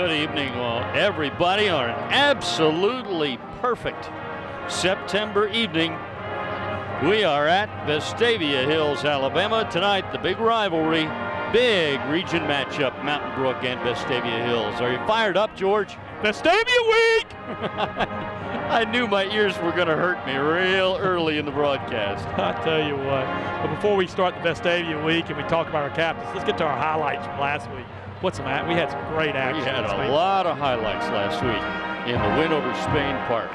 Good evening, everybody, on an absolutely perfect September evening. We are at Vestavia Hills, Alabama. Tonight, the big rivalry, big region matchup, Mountain Brook and Vestavia Hills. Are you fired up, George? Vestavia week! I knew my ears were going to hurt me real early in the broadcast. I tell you what. But before we start the Vestavia week and we talk about our captains, let's get to our highlights from last week. What's the matter? We had some great action. We had a lot of highlights last week in the win over Spain Park.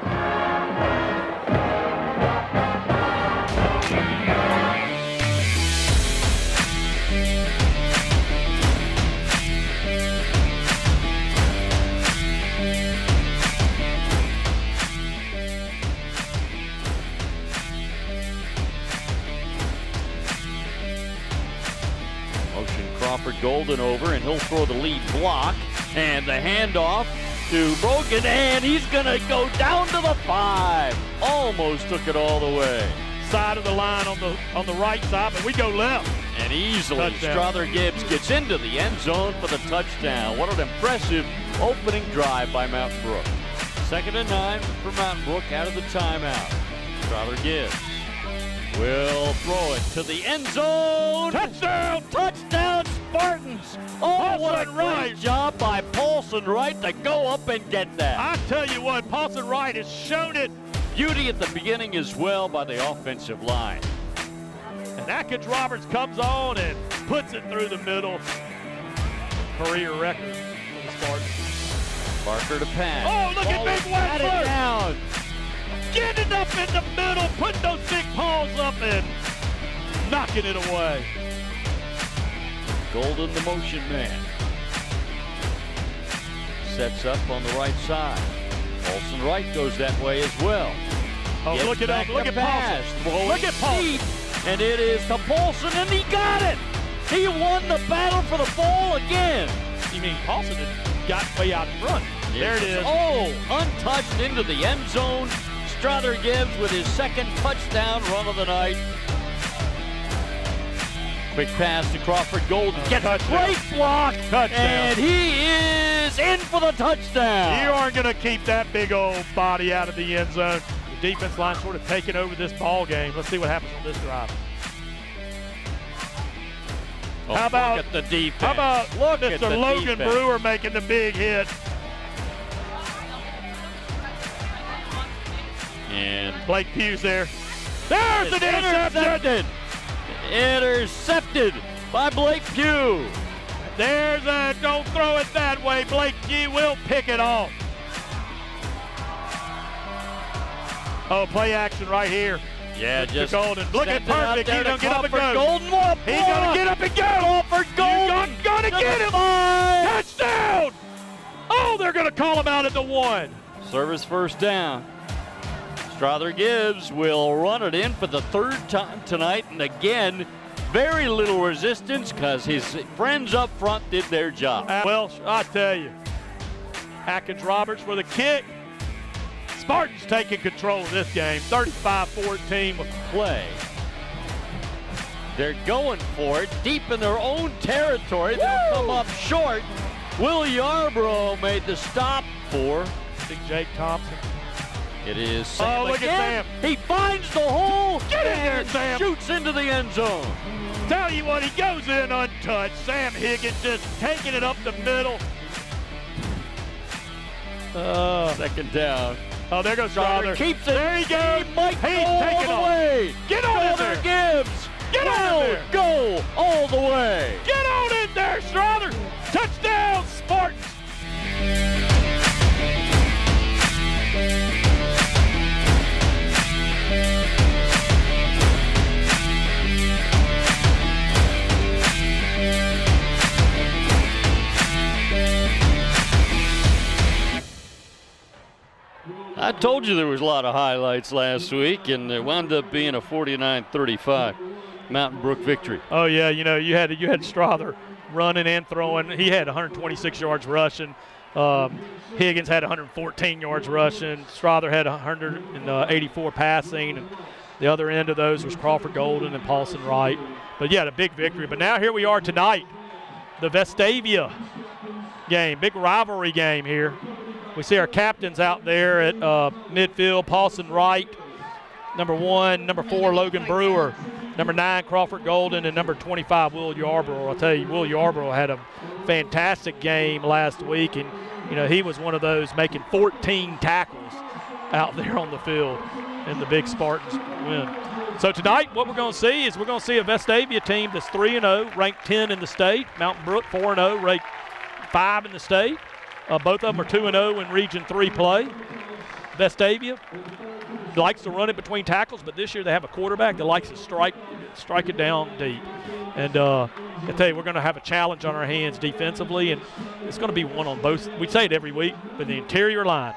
Crawford Golden over, and he'll throw the lead block, and the handoff to Brook, and he's going to go down to the 5. Almost took it all the way. Side of the line on the right side, but we go left. And easily, Strother Gibbs gets into the end zone for the touchdown. What an impressive opening drive by Mountain Brook. 2nd and 9 for Mountain Brook out of the timeout. Strother Gibbs will throw it to the end zone. Touchdown! Touchdown, Spartans! Oh, what a great job by Paulson Wright to go up and get that. I tell you what, Paulson Wright has shown it. Beauty at the beginning as well by the offensive line. And Atkins Roberts comes on and puts it through the middle. Career record for the Spartans. Parker to pass. Oh, look at Big West it down. Getting up in the middle, putting those big paws up and knocking it away. Golden, the motion man. Sets up on the right side. Paulson Wright goes that way as well. Oh, look at Paulson. Look at Paulson. And it is to Paulson, and he got it. He won the battle for the ball again. You mean Paulson had got way out in front. There it is. Oh, untouched into the end zone. Strother Gibbs with his 2nd touchdown run of the night. Quick pass to Crawford Golden. Gets a great block. And he is in for the touchdown. You aren't going to keep that big old body out of the end zone. The defense line sort of taking over this ball game. Let's see what happens on this drive. Oh, how about look at the defense? How about Mr. Logan Brewer making the big hit? And Blake Pugh's there. There's an interception! Intercepted by Blake Pugh. There's a, don't throw it that way. Blake Pugh will pick it off. Oh, play action right here. Yeah, just Golden. Look at perfect. He's going to get up and go. Golden, He's going to get up and go. Crawford Golden. He's going to get him. Touchdown. Oh, they're going to call him out at the 1. Service first down. Strother Gibbs will run it in for the 3rd time tonight, and again, very little resistance because his friends up front did their job. Well, I tell you, Atkins Roberts for the kick. Spartans taking control of this game, 35-14 with play. They're going for it deep in their own territory. They'll come up short. Will Yarbrough made the stop for Big Jake Thompson. It is Sam. Oh, look again. at Sam. He finds the hole. Get in there, Sam. Shoots into the end zone. Tell you what, he goes in untouched. Sam Higgins just taking it up the middle. 2nd down. Oh, there goes Strother. Keeps it. There he goes. He's taking all the way. Get on in there. Gibbs. Get on in there. Go all the way. Get on in there, Strother. Touchdown, Spartans. I told you there was a lot of highlights last week, and it wound up being a 49-35 Mountain Brook victory. Oh yeah, you know you had Strother running and throwing. He had 126 yards rushing. Higgins had 114 yards rushing. Strother had 184 passing. And the other end of those was Crawford Golden and Paulson Wright. But yeah, a big victory. But now here we are tonight, the Vestavia game, big rivalry game here. We see our captains out there at midfield, Paulson Wright, number 1, number 4, Logan Brewer, number 9, Crawford Golden, and number 25, Will Yarborough. I'll tell you, Will Yarborough had a fantastic game last week, and he was one of those making 14 tackles out there on the field, and the big Spartans win. So tonight, what we're going to see is we're going to see a Vestavia team that's 3-0, ranked 10 in the state. Mountain Brook 4-0, ranked 5 in the state. Both of them are 2-0 in Region 3 play. Vestavia likes to run it between tackles, but this year they have a quarterback that likes to strike it down deep. And I tell you, we're going to have a challenge on our hands defensively, and it's going to be one on both. We say it every week, but the interior line.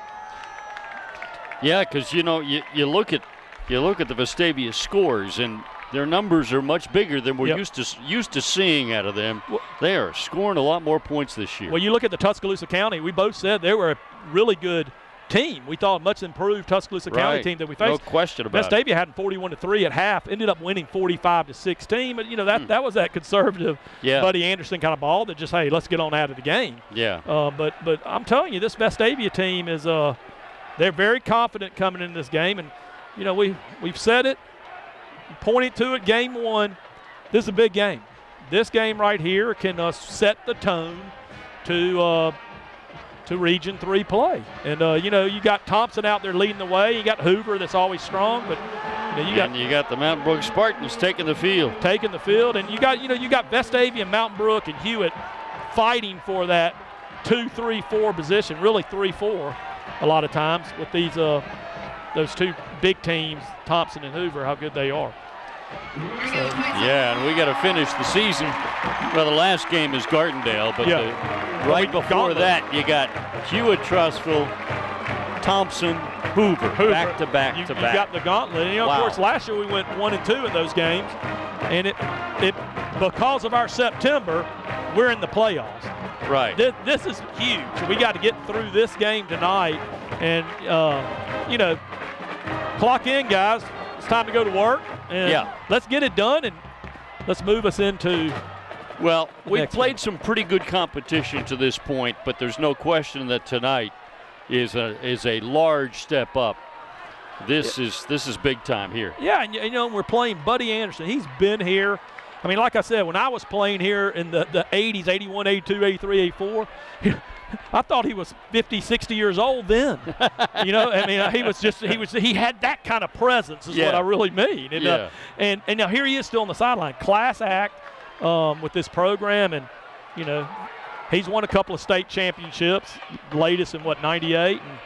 Yeah, because you look at the Vestavia scores, and their numbers are much bigger than we're used to seeing out of them. They are scoring a lot more points this year. Well, you look at the Tuscaloosa County. We both said they were a really good team. We thought a much improved Tuscaloosa County team that we faced. No question about Vestavia had 41-3 at half, ended up winning 45-16. But that was that conservative Buddy Anderson kind of ball that just, hey, let's get on out of the game. Yeah. But I'm telling you, this Vestavia team is they're very confident coming into this game, and we've said it, pointed to it. Game 1, this is a big game. This game right here can set the tone to Region 3 play. And, you got Thompson out there leading the way. You got Hoover that's always strong. But you got the Mountain Brook Spartans taking the field. And you got Vestavia, Mountain Brook, and Hewitt fighting for that 2-3-4 position, really 3-4 a lot of times with these those two big teams, Thompson and Hoover, how good they are. Yeah, and we got to finish the season. Well, the last game is Gardendale, but right before that, you got Hewitt, Trussville, Thompson, Hoover. Back to back. You got the gauntlet. And, of course, last year we went 1-2 in those games, and it because of our September, we're in the playoffs. Right. This is huge. We got to get through this game tonight, and clock in, guys. It's time to go to work, and let's get it done, and let's move us into. Well, we played some pretty good competition to this point, but there's no question that tonight is a large step up. This is big time here. Yeah, and we're playing Buddy Anderson. He's been here. I mean, like I said, when I was playing here in the 80s, 81, 82, 83, 84, I thought he was 50, 60 years old then. He had that kind of presence is what I really mean. And, and now here he is still on the sideline. Class act with this program, and, he's won a couple of state championships, latest in 98, and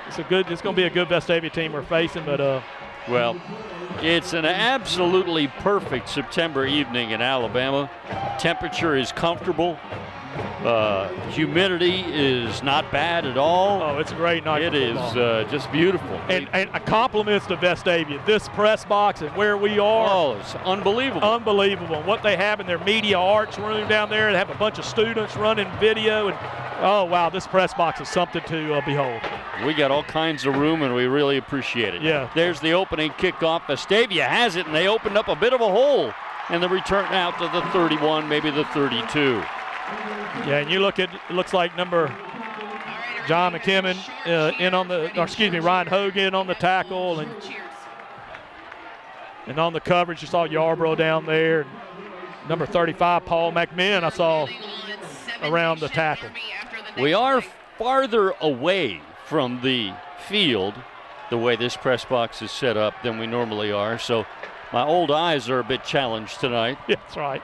it's going to be a good Vestavia team we're facing, but well, it's an absolutely perfect September evening in Alabama. Temperature is comfortable. Humidity is not bad at all. Oh, it's a great night. It is just beautiful. And compliments to Vestavia. This press box and where we are. Oh, it's unbelievable. Unbelievable. And what they have in their media arts room down there, they have a bunch of students running video. And, oh, wow, this press box is something to behold. We got all kinds of room, and we really appreciate it. Yeah. There's the opening kickoff. Vestavia has it, and they opened up a bit of a hole. And the return out to the 31, maybe the 32. Yeah, and you look at, it looks like number John McKimmon Ryan Hogan on the tackle, and on the coverage you saw Yarborough down there. Number 35, Paul McMahon, I saw around the tackle. We are farther away from the field, the way this press box is set up, than we normally are, so my old eyes are a bit challenged tonight. Yeah, that's right.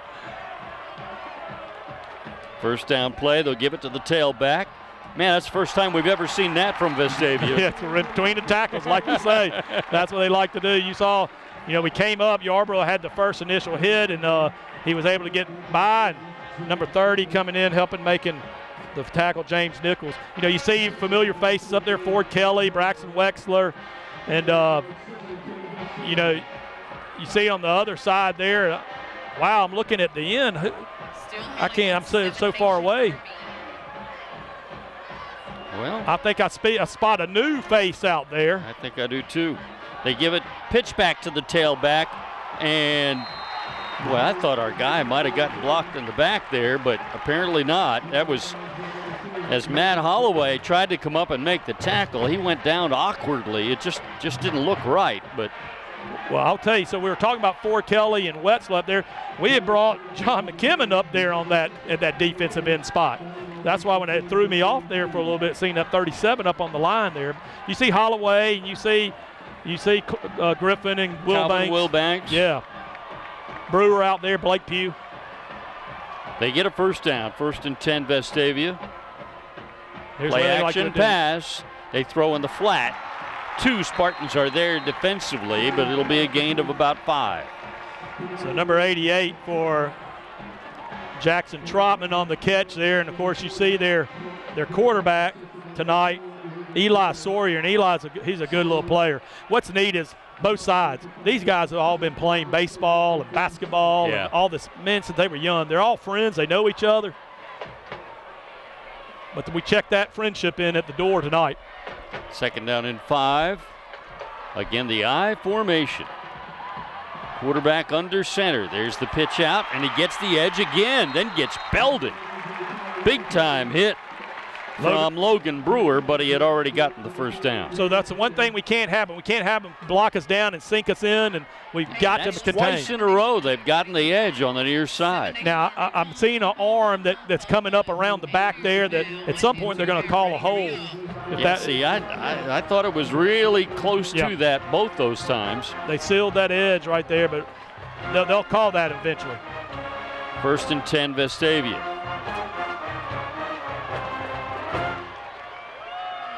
First down play, they'll give it to the tailback. Man, that's the first time we've ever seen that from Vestavia. Yeah, we're in between the tackles, like you say. That's what they like to do. You saw, we came up, Yarborough had the first initial hit, and he was able to get by. And number 30 coming in, helping making the tackle, James Nichols. You see familiar faces up there, Ford Kelly, Braxton Wexler, and, you see on the other side there, wow, I'm looking at the end. I can't. I'm so far away. Well, I think I spot a new face out there. I think I do too. They give it pitch back to the tailback, and Well, I thought our guy might have gotten blocked in the back there, but apparently not. That was, as Matt Holloway tried to come up and make the tackle, he went down awkwardly. It just didn't look right. But well, I'll tell you, so we were talking about Fort Kelly and Wetzel up there. We had brought John McKimmon up there on that at that defensive end spot. That's why when it threw me off there for a little bit, seeing that 37 up on the line there. You see Holloway and you see Griffin and Wilbanks. Yeah. Brewer out there, Blake Pugh. They get a first down, 1st and 10 Vestavia. Play action pass. They throw in the flat. 2 Spartans are there defensively, but it'll be a gain of about 5. So number 88 for Jackson Trotman on the catch there. And, of course, you see their quarterback tonight, Eli Sawyer. And he's a good little player. What's neat is both sides. These guys have all been playing baseball and basketball and all this since they were young. They're all friends. They know each other. But we check that friendship in at the door tonight. 2nd down and 5. Again, the I formation. Quarterback under center. There's the pitch out, and he gets the edge again, then gets belted. Big time hit from Logan Brewer, but he had already gotten the first down. So that's the one thing we can't have. We can't have them block us down and sink us in, and we've got to contain. Twice in a row they've gotten the edge on the near side. Now, I'm seeing an arm that's coming up around the back there that at some point they're going to call a hold. I thought it was really close to that both those times. They sealed that edge right there, but they'll call that eventually. 1st and 10 Vestavia.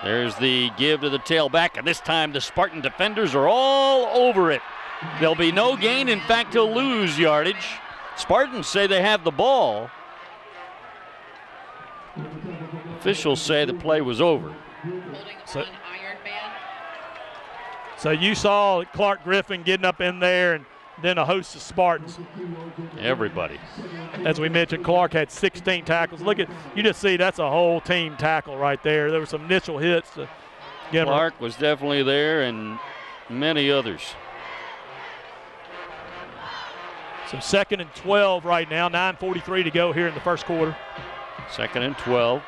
There's the give to the tailback, and this time the Spartan defenders are all over it. There'll be no gain. In fact, he'll lose yardage. Spartans say they have the ball. Officials say the play was over. So you saw Clark Griffin getting up in there, and then a host of Spartans. Everybody. As we mentioned, Clark had 16 tackles. You just see that's a whole team tackle right there. There were some initial hits to get him. Clark was definitely there, and many others. So 2nd and 12 right now, 9:43 to go here in the first quarter. 2nd and 12.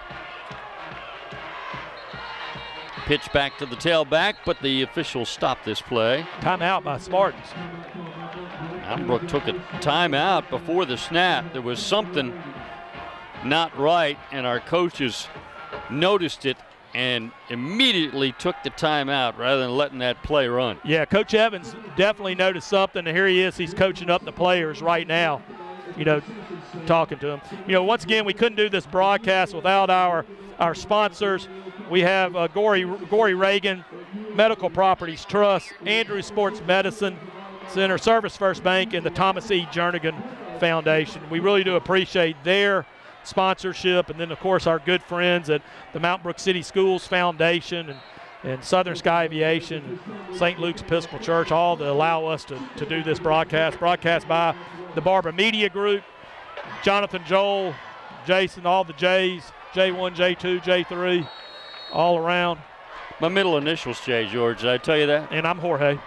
Pitch back to the tailback, but the officials stopped this play. Timeout by Spartans. Brook took a timeout before the snap. There was something not right, and our coaches noticed it and immediately took the timeout rather than letting that play run. Yeah, Coach Evans definitely noticed something, and here he is. He's coaching up the players right now, talking to them. Once again, we couldn't do this broadcast without our sponsors. We have Gory Reagan Medical Properties Trust, Andrews Sports Medicine Center, Service First Bank, and the Thomas E. Jernigan Foundation. We really do appreciate their sponsorship, and then, of course, our good friends at the Mount Brook City Schools Foundation and Southern Sky Aviation, St. Luke's Episcopal Church, all to allow us to do this broadcast by the Barber Media Group, Jonathan, Joel, Jason, all the J's, J1, J2, J3, all around. My middle initial's J, George. Did I tell you that? And I'm Jorge.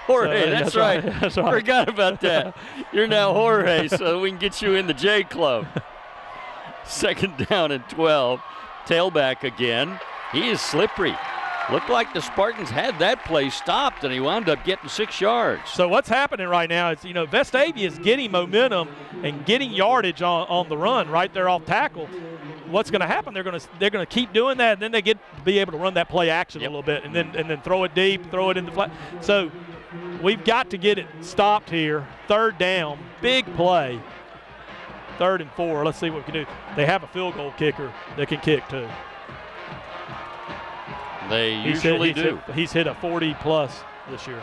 Jorge, so, that's right. That's right. Forgot about that. You're now Jorge, so we can get you in the J Club. 2nd down and 12. Tailback again. He is slippery. Looked like the Spartans had that play stopped, and he wound up getting 6 yards. So what's happening right now is, Vestavia is getting momentum and getting yardage on the run right there off tackle. What's going to happen? They're going to keep doing that, and then they get to be able to run that play action a little bit, and then throw it deep, throw it in the flat. So we've got to get it stopped here. 3rd down, big play. 3rd and 4. Let's see what we can do. They have a field goal kicker that can kick too. They usually do. He's hit a 40-plus this year.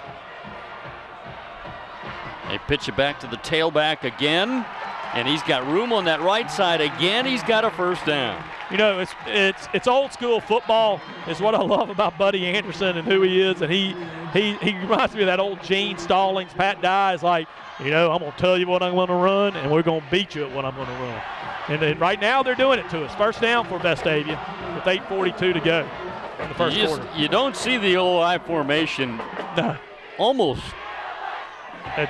They pitch it back to the tailback again, and he's got room on that right side again. He's got a first down. It's old school football is what I love about Buddy Anderson and who he is, and he reminds me of that old Gene Stallings. Pat Dye is like, I'm going to tell you what I'm going to run, and we're going to beat you at what I'm going to run. And right now they're doing it to us. First down for Vestavia with 8:42 to go in the first quarter. You don't see the old I formation almost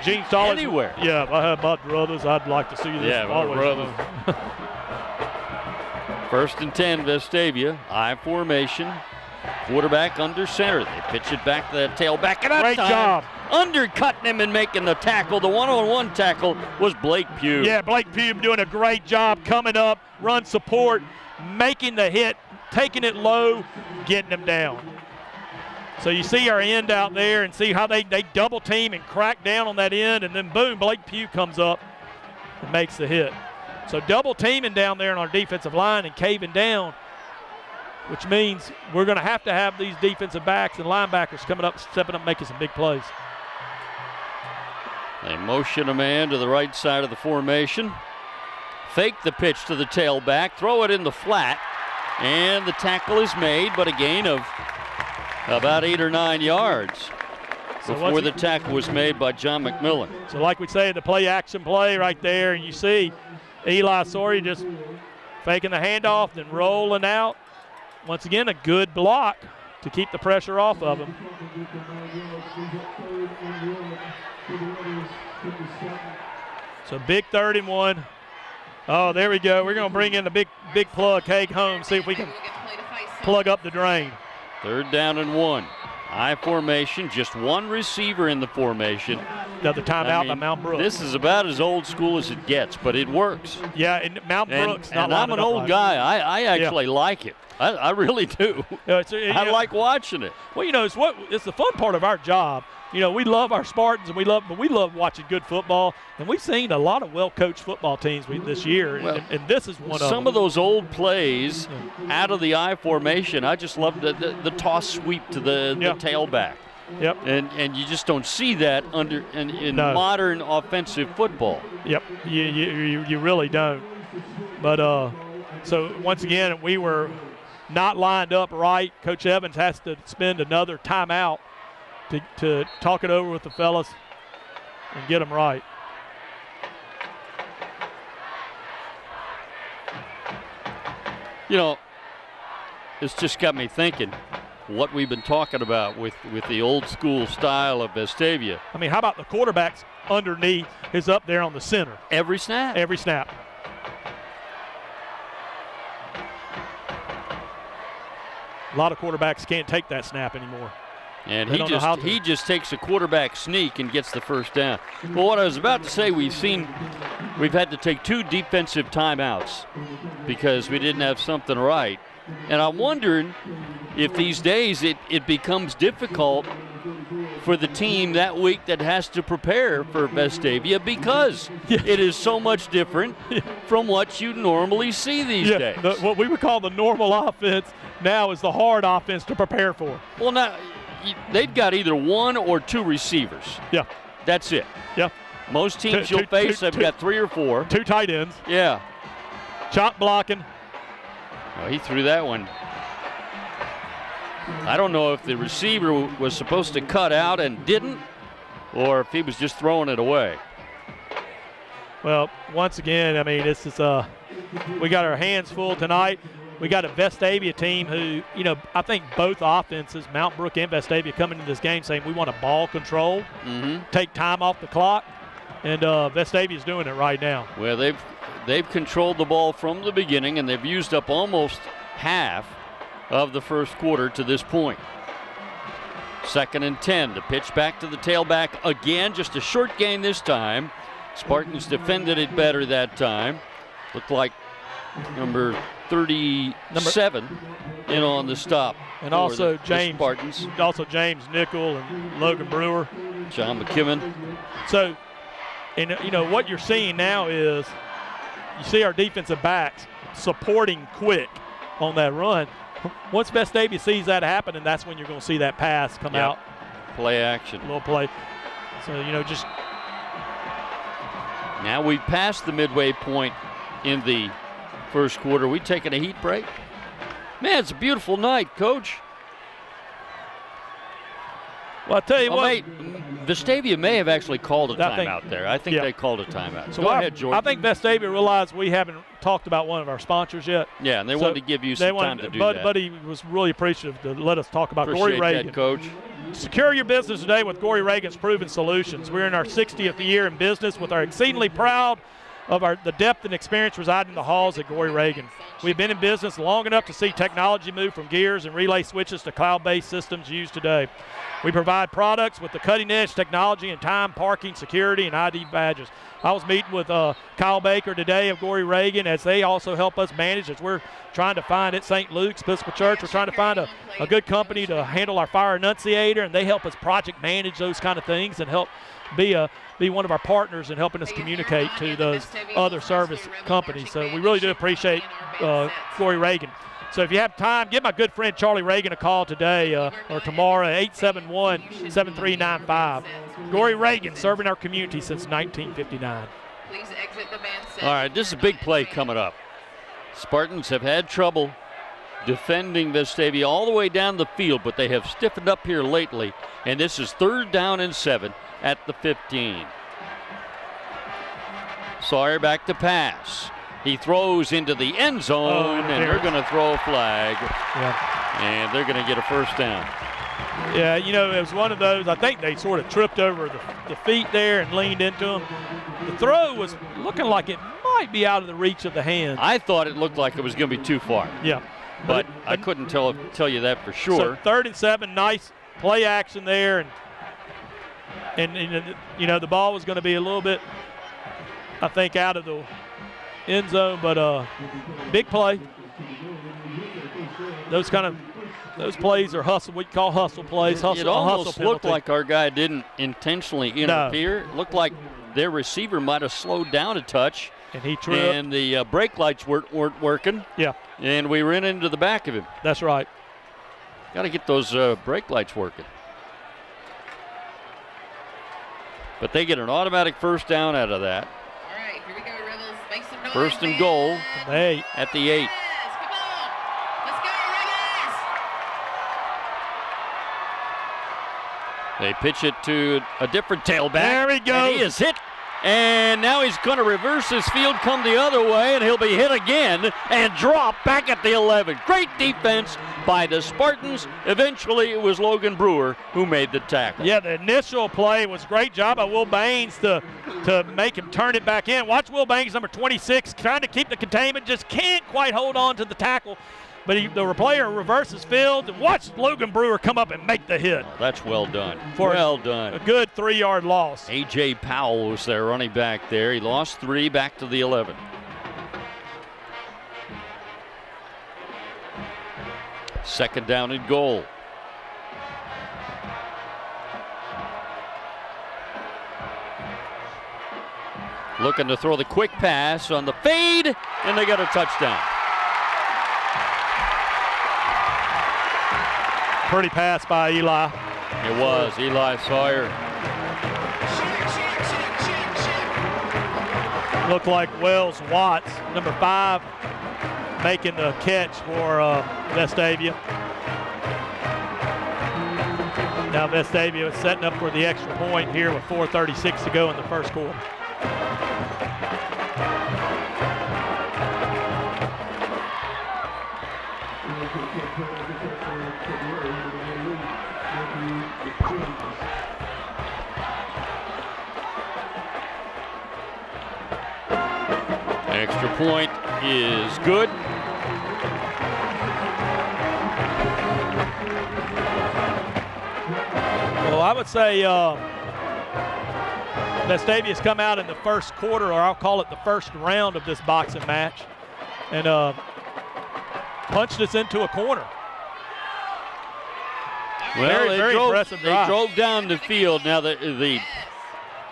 Gene Stallings. Anywhere. Yeah, if I had my brothers, I'd like to see this. Yeah, my always. brothers. 1st and 10, Vestavia. I formation. Quarterback under center. They pitch it back to that tailback. And Great job. Undercutting him and making the tackle. The one-on-one tackle was Blake Pugh. Yeah, Blake Pugh doing a great job coming up, run support, making the hit, taking it low, getting him down. So you see our end out there and see how they double team and crack down on that end, and then boom, Blake Pugh comes up and makes the hit. So double teaming down there on our defensive line and caving down, which means we're going to have these defensive backs and linebackers coming up, stepping up, making some big plays. They motion a man to the right side of the formation. Fake the pitch to the tailback, throw it in the flat, and the tackle is made, but a gain of about 8 or 9 yards before the tackle was made by John McMillan. So like we say, the play-action play right there, and you see Eli Sawyer just faking the handoff, then rolling out. Once again, a good block to keep the pressure off of him. So big 3rd and 1. Oh, there we go. We're going to bring in the big plug, Haig Holmes, see if we can plug up the drain. 3rd down and 1. I formation, just one receiver in the formation. Another timeout by Mount Brook. This is about as old school as it gets, but it works. Yeah, and Mount Brook's not and I'm an old guy. I actually like it. I really do. I like watching it. Well, it's the fun part of our job. We love our Spartans, and we love watching good football. And we've seen a lot of well-coached football teams this year, and this is one of them. Some of those old plays out of the I formation, I just love the toss sweep to the tailback. Yep. And you just don't see that in modern offensive football. Yep. You really don't. But so once again, we were not lined up right. Coach Evans has to spend another timeout to talk it over with the fellas and get them right. It's just got me thinking what we've been talking about with the old school style of Vestavia. I mean, how about the quarterbacks underneath is up there on the center? Every snap. Every snap. A lot of quarterbacks can't take that snap anymore. And he just takes a quarterback sneak and gets the first down. Well, what I was about to say, we've had to take 2 defensive timeouts because we didn't have something right. And I'm wondering if these days it becomes difficult for the team that week that has to prepare for Vestavia because it is so much different from what you normally see these days. What we would call the normal offense now is the hard offense to prepare for. Well, now, they've got either 1 or 2 receivers. Yeah. That's it. Yeah. Most teams you'll face have got 3 or 4. 2 tight ends. Yeah. Chop blocking. Well, he threw that one. I don't know if the receiver was supposed to cut out and didn't, or if he was just throwing it away. Well, once again, I mean, this is we got our hands full tonight. We got a Vestavia team who, I think both offenses, Mount Brook and Vestavia, coming into this game saying we want a ball control, take time off the clock, and Vestavia's doing it right now. Well, they've controlled the ball from the beginning, and they've used up almost half of the first quarter to this point. 2nd and 10. The pitch back to the tailback again. Just a short gain this time. Spartans defended it better that time. Looked like number 37 in on the stop. And also the Spartans. Also James Nickel and Logan Brewer. John McKibben. So, and what you're seeing now is you see our defensive backs supporting quick on that run. Once Vestavia sees that happen, and that's when you're going to see that pass come out. Play action. A little play. So, just. Now we've passed the midway point in the first quarter. We taking a heat break? Man, it's a beautiful night, Coach. Well, I tell you what. Vestavia may have actually called a timeout there. I think they called a timeout. So Go ahead, Jordan. I think Vestavia realized we haven't talked about one of our sponsors yet. Yeah, and they wanted to give you some time to do that. Buddy was really appreciative to let us talk about Appreciate Dory Reagan. that, Coach. Secure your business today with Gory Reagan's Proven Solutions. We're in our 60th year in business with our exceedingly proud of the depth and experience residing in the halls at Gory Reagan. We've been in business long enough to see technology move from gears and relay switches to cloud-based systems used today. We provide products with the cutting-edge technology and time, parking, security, and ID badges. I was meeting with Kyle Baker today of Gory Reagan as they also help us manage as we're trying to find at St. Luke's Episcopal Church. We're trying to find a good company to handle our fire annunciator, and they help us project manage those kind of things and help be one of our partners in helping us communicate to those other service companies. So we really do appreciate Gory Reagan. So if you have time, give my good friend Charlie Reagan a call today or tomorrow at 871-7395. Gory Reagan, serving our community since 1959. Please exit the bandstand. All right, this is a big play coming up. Spartans have had trouble defending Vestavia all the way down the field, but they have stiffened up here lately, and this is 3rd down and 7 at the 15. Sawyer back to pass. He throws into the end zone, and they're going to throw a flag, and they're going to get a first down. Yeah, you know, it was one of those, I think they sort of tripped over the feet there and leaned into them. The throw was looking like it might be out of the reach of the hand. I thought it looked like it was going to be too far. Yeah. But I couldn't tell you that for sure. So 3rd and 7, nice play action there, and you know, the ball was going to be a little bit, I think, out of the end zone, but big play. Those plays are hustle. We call hustle plays. It almost looked like our guy didn't intentionally interfere. It looked like their receiver might have slowed down a touch, and he tripped. And the brake lights weren't working. Yeah. And we ran into the back of him. That's right. Got to get those brake lights working. But they get an automatic first down out of that. All right, here we go, Rebels. Make some noise. 1st and goal at the 8. Yes, come on. Let's go, Rebels. They pitch it to a different tailback. There he goes. And he is hit. And now he's going to reverse his field, come the other way, and he'll be hit again and drop back at the 11. Great defense by the Spartans. Eventually, it was Logan Brewer who made the tackle. Yeah, the initial play was a great job by Will Baines to make him turn it back in. Watch Will Baines, number 26, trying to keep the containment, just can't quite hold on to the tackle. But the player reverses field, and watch Logan Brewer come up and make the hit. That's well done. Well done. A good 3-yard loss. A.J. Powell was their running back there. He lost 3 back to the 11. Second down and goal. Looking to throw the quick pass on the fade, and they got a touchdown. Pretty pass by Eli. It was Eli Sawyer. Looked like Wells Watts, number 5, making the catch for Vestavia. Now Vestavia is setting up for the extra point here with 4:36 to go in the first quarter. Extra point is good. Well, I would say Vestavia's come out in the first quarter, or I'll call it the first round of this boxing match, and punched us into a corner. Well, very impressive drive. They drove down the field. Now the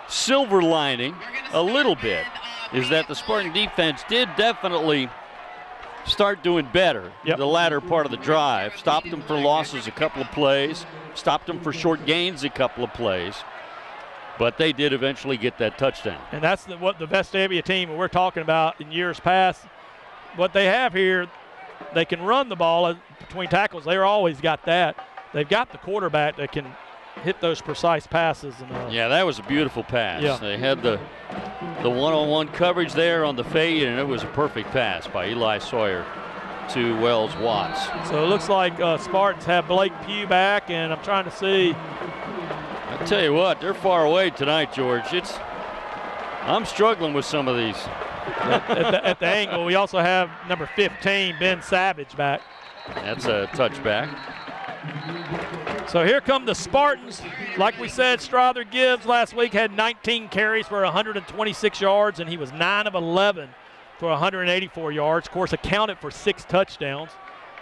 silver lining a little bit is that the Spartan defense did definitely start doing better the latter part of the drive. Stopped them for losses a couple of plays, stopped them for short gains a couple of plays, but they did eventually get that touchdown. And that's what the Vestavia team we're talking about in years past. What they have here, they can run the ball between tackles. They've always got that. They've got the quarterback that can hit those precise passes. And, yeah, that was a beautiful pass. Yeah. They had the one-on-one coverage there on the fade, and it was a perfect pass by Eli Sawyer to Wells Watts. So it looks like Spartans have Blake Pugh back, and I'm trying to see. I tell you what, they're far away tonight, George. I'm struggling with some of these. At the angle, we also have number 15, Ben Savage, back. That's a touchback. So here come the Spartans. Like we said, Strother Gibbs last week had 19 carries for 126 yards, and he was 9 of 11 for 184 yards. Of course, accounted for 6 touchdowns,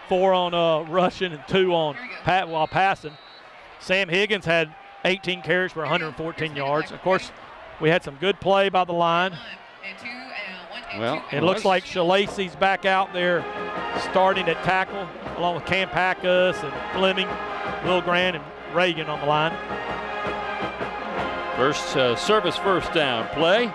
4 on rushing and 2 on while passing. Sam Higgins had 18 carries for 114 yards. Of course, we had some good play by the line. Well, it looks like Shalacy's back out there starting at tackle, along with Cam Packus and Fleming, Will Grant, and Reagan on the line. First service first down play.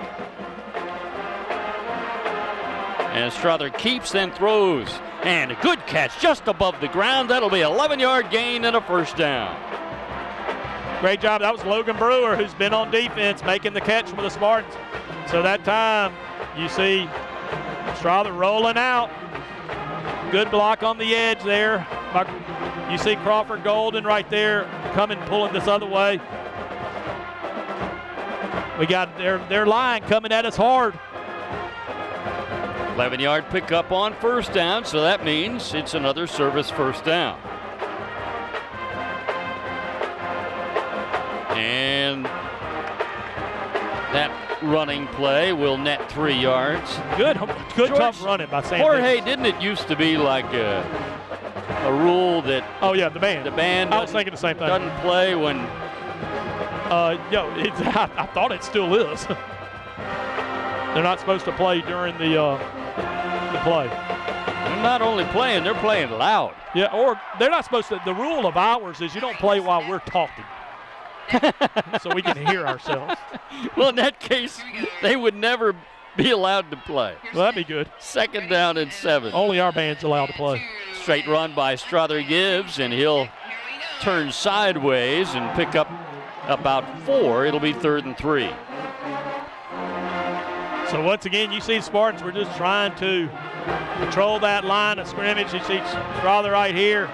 And Strother keeps, then throws. And a good catch just above the ground. That'll be an 11-yard gain and a first down. Great job. That was Logan Brewer, who's been on defense, making the catch for the Spartans. So that time, you see Strother rolling out. Good block on the edge there. You see Crawford Golden right there coming, pulling this other way. We got their line coming at us hard. 11-yard pickup on first down, so that means it's another service first down. And that running play will net 3 yards. Good George, tough running by Sam Jorge, Higgins. didn't it used to be like a rule that oh yeah, the band I was thinking the same thing. Doesn't play when I thought it still is. They're not supposed to play during the play. They're not only playing, they're playing loud. Yeah, or they're not supposed to. The rule of ours is you don't play while we're talking. So we can hear ourselves. Well, in that case, they would never be allowed to play. Well, that'd be good. Second down and 7. Only our band's allowed to play. Straight run by Strother Gibbs, and he'll turn sideways and pick up about 4. It'll be 3rd and 3. So once again, you see Spartans, we're just trying to control that line of scrimmage. You see Strother right here.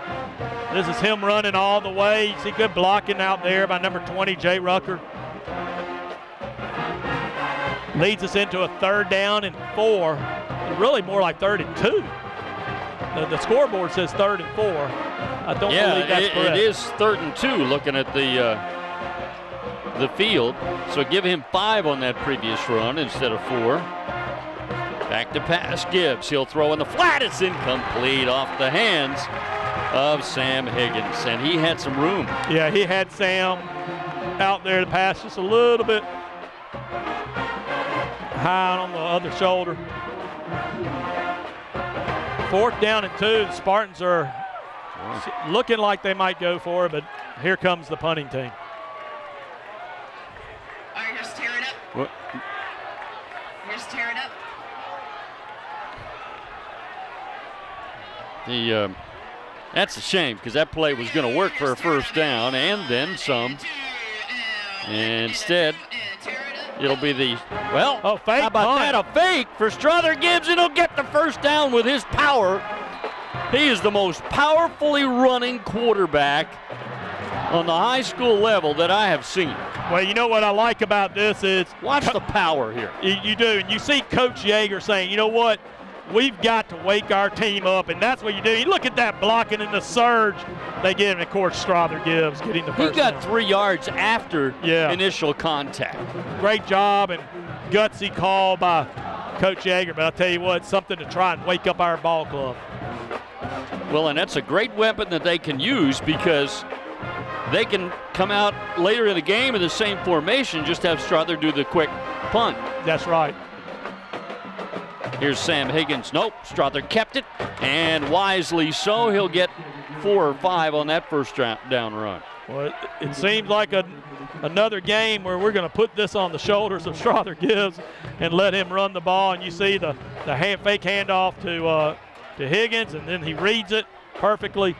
This is him running all the way. You see good blocking out there by number 20, Jay Rucker. Leads us into a 3rd down and 4. Really more like 3rd and 2. The scoreboard says 3rd and 4. I don't believe that's correct. It is 3rd and 2 looking at the field. So give him 5 on that previous run instead of 4. Back to pass Gibbs. He'll throw in the flat. It's incomplete off the hands of Sam Higgins, and he had some room. Yeah, he had Sam out there to pass just a little bit high on the other shoulder. 4th down and 2. The Spartans are looking like they might go for it, but here comes the punting team. All right, here's tear it up. What? Here's tear it up. That's a shame because that play was going to work for a first down and then some. And instead, it'll be the, well, fake how about that? A fake for Strother Gibbs, and he'll get the first down with his power. He is the most powerfully running quarterback on the high school level that I have seen. Well, you know what I like about this is, watch the power here. You do, and you see Coach Yeager saying, you know what? We've got to wake our team up, and that's what you do. You look at that blocking and the surge they give, and of course Strother Gibbs getting the first down. 3 yards after initial contact. Great job and gutsy call by Coach Yeager, but I'll tell you what, something to try and wake up our ball club. Well, and that's a great weapon that they can use because they can come out later in the game in the same formation, just have Strother do the quick punt. That's right. Here's Sam Higgins. Nope, Strother kept it, and wisely so. He'll get 4 or 5 on that first down run. Well, it seems like another game where we're going to put this on the shoulders of Strother Gibbs and let him run the ball. And you see the fake handoff to Higgins, and then he reads it perfectly,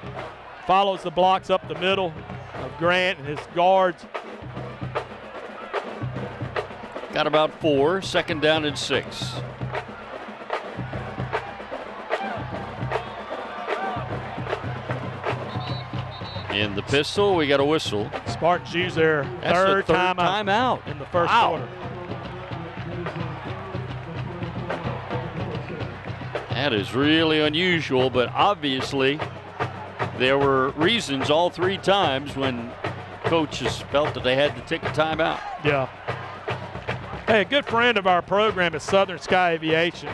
follows the blocks up the middle of Grant and his guards. Got about 4, 2nd down and 6. In the pistol, we got a whistle. Spartans use their That's third the third timeout in the first quarter. That is really unusual, but obviously there were reasons all 3 times when coaches felt that they had to take a timeout. Yeah. Hey, a good friend of our program is Southern Sky Aviation.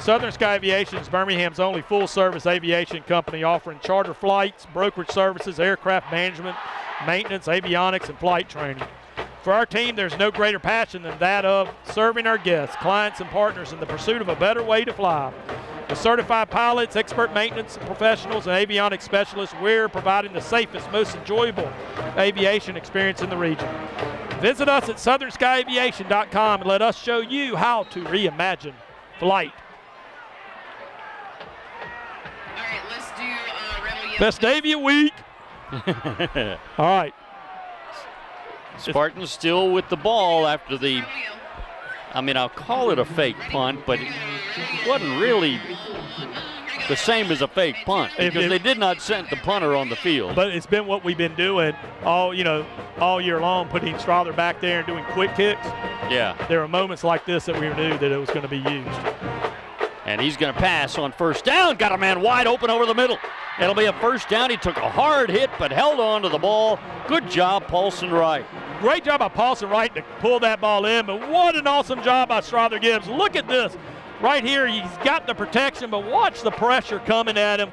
Southern Sky Aviation is Birmingham's only full-service aviation company offering charter flights, brokerage services, aircraft management, maintenance, avionics, and flight training. For our team, there's no greater passion than that of serving our guests, clients, and partners in the pursuit of a better way to fly. With certified pilots, expert maintenance professionals, and avionics specialists, we're providing the safest, most enjoyable aviation experience in the region. Visit us at southernskyAviation.com and let us show you how to reimagine flight. All right, let's do Rebel Yell. Vestavia week. All right. Spartans still with the ball after the, I mean, I'll call it a fake punt, but it wasn't really the same as a fake punt because they did not send the punter on the field. But it's been what we've been doing all year long, putting Strother back there and doing quick kicks. Yeah. There were moments like this that we knew that it was going to be used. And he's going to pass on first down. Got a man wide open over the middle. It'll be a first down. He took a hard hit but held on to the ball. Good job, Paulson Wright. Great job by Paulson Wright to pull that ball in, but what an awesome job by Strother Gibbs. Look at this. Right here, he's got the protection, but watch the pressure coming at him.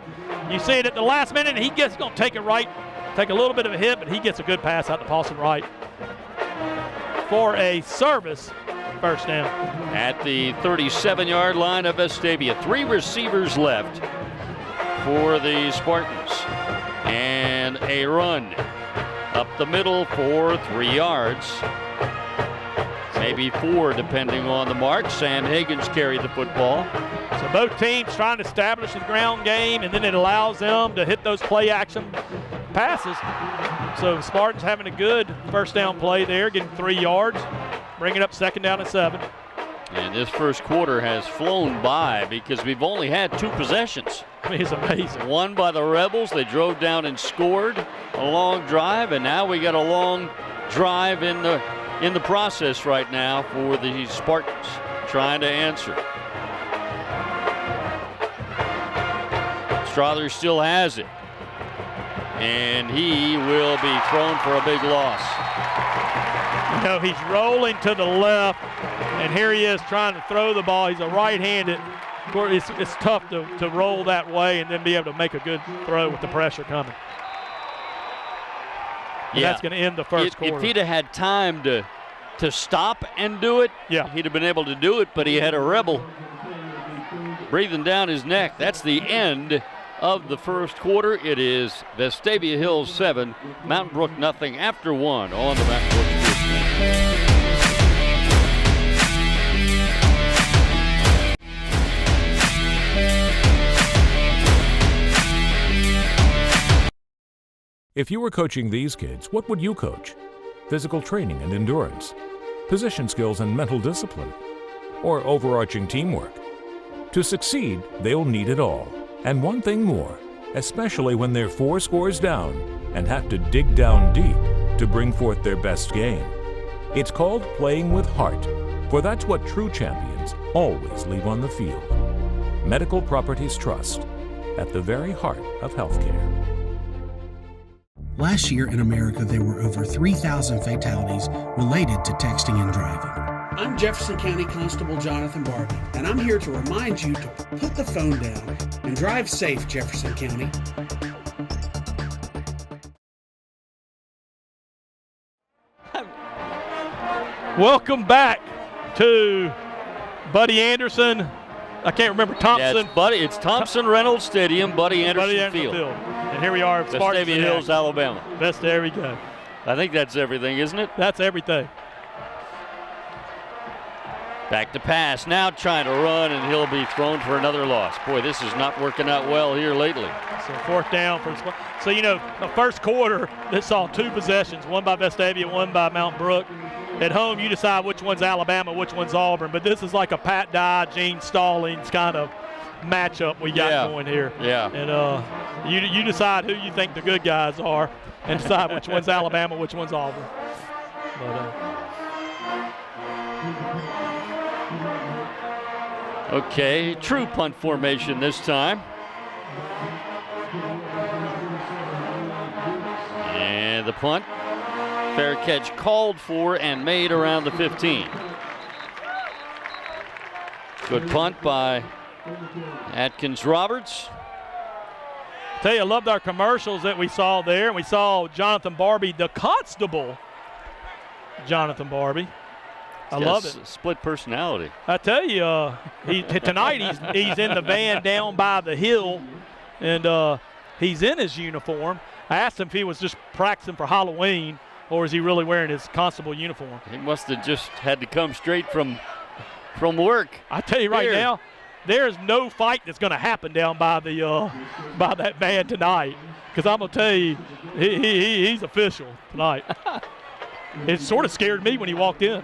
You see it at the last minute, and he's going to take it right, take a little bit of a hit, but he gets a good pass out to Paulson Wright for a service first down. At the 37-yard line of Vestavia, 3 receivers left for the Spartans. And a run up the middle for 3 yards. Maybe 4 depending on the mark. Sam Higgins carried the football. So both teams trying to establish the ground game, and then it allows them to hit those play action passes. So Spartans having a good first down play there, getting 3 yards, bringing up second down and 7. And this first quarter has flown by because we've only had 2 possessions. I mean, it's amazing. One by the Rebels. They drove down and scored a long drive, and now we got a long drive in the process right now for the Spartans trying to answer. Strother still has it, and he will be thrown for a big loss. You know, he's rolling to the left, and here he is trying to throw the ball. He's a right-handed. Of course, it's tough to roll that way and then be able to make a good throw with the pressure coming. And that's going to end the first quarter. If he'd have had time to stop and do it, he'd have been able to do it, but he had a Rebel breathing down his neck. That's the end of the first quarter. It is Vestavia Hills 7, Mountain Brook nothing after 1 on the Mountain Brook Sports Network. If you were coaching these kids, what would you coach? Physical training and endurance, position skills and mental discipline, or overarching teamwork? To succeed, they'll need it all, and one thing more, especially when they're 4 scores down and have to dig down deep to bring forth their best game. It's called playing with heart, for that's what true champions always leave on the field. Medical Properties Trust, at the very heart of healthcare. Last year in America, there were over 3,000 fatalities related to texting and driving. I'm Jefferson County Constable Jonathan Barbie, and I'm here to remind you to put the phone down and drive safe, Jefferson County. Welcome back to Buddy Anderson. I can't remember Thompson. Yeah, it's Thompson Reynolds Stadium, Buddy Anderson Field. And here we are at Vestavia Hills, Alabama. There we go. I think that's everything, isn't it? That's everything. Back to pass, now trying to run, and he'll be thrown for another loss. Boy, this is not working out well here lately. So 4th down for the first quarter, this saw 2 possessions, one by Vestavia, one by Mountain Brook. at home you decide which one's Alabama, which one's Auburn, but this is like a Pat Dye, Gene Stallings kind of matchup we got going here. Yeah. And you decide who you think the good guys are and decide which one's Alabama, which one's Auburn. But, okay, true punt formation this time. And the punt, fair catch called for and made around the 15. Good punt by Atkins Roberts. Tell you, I loved our commercials that we saw there. And we saw Jonathan Barbie, the constable Jonathan Barbie. I love it. Split personality. I tell you, tonight he's in the van down by the hill, and he's in his uniform. I asked him if he was just practicing for Halloween or is he really wearing his constable uniform. He must have just had to come straight from work. I tell you right now, there's no fight that's going to happen down by the by that van tonight, because I'm going to tell you, he's official tonight. It sort of scared me when he walked in.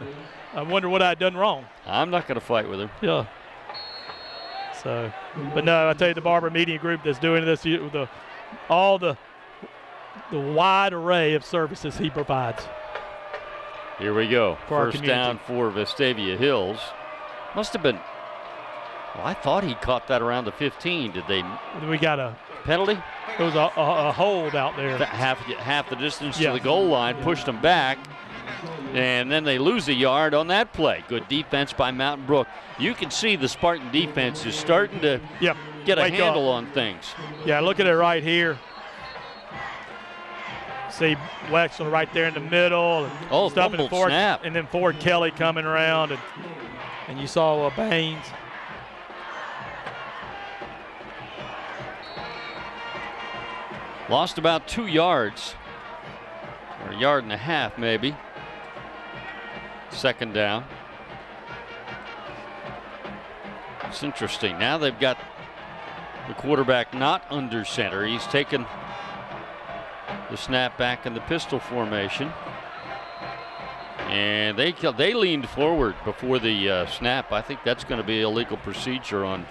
I wonder what I had done wrong. I'm not going to fight with him. Yeah. So, but no, I tell you, the Barber Media Group that's doing this, all the wide array of services he provides. Here we go. For first down for Vestavia Hills. Must have been. Well, I thought he caught that around the 15. Did they? We got a penalty. It was a hold out there. Half the distance to the goal line, pushed them back, and then they lose a yard on that play. Good defense by Mountain Brook. You can see the Spartan defense is starting to get a handle on things. Yeah, look at it right here. See Wexler right there in the middle. And fumbled snap. And then Ford Kelly coming around, and you saw Baines. Lost about 2 yards, or a yard and a half maybe. Second down. It's interesting. Now they've got the quarterback not under center. He's taken the snap back in the pistol formation. And they leaned forward before the snap. I think that's going to be illegal procedure on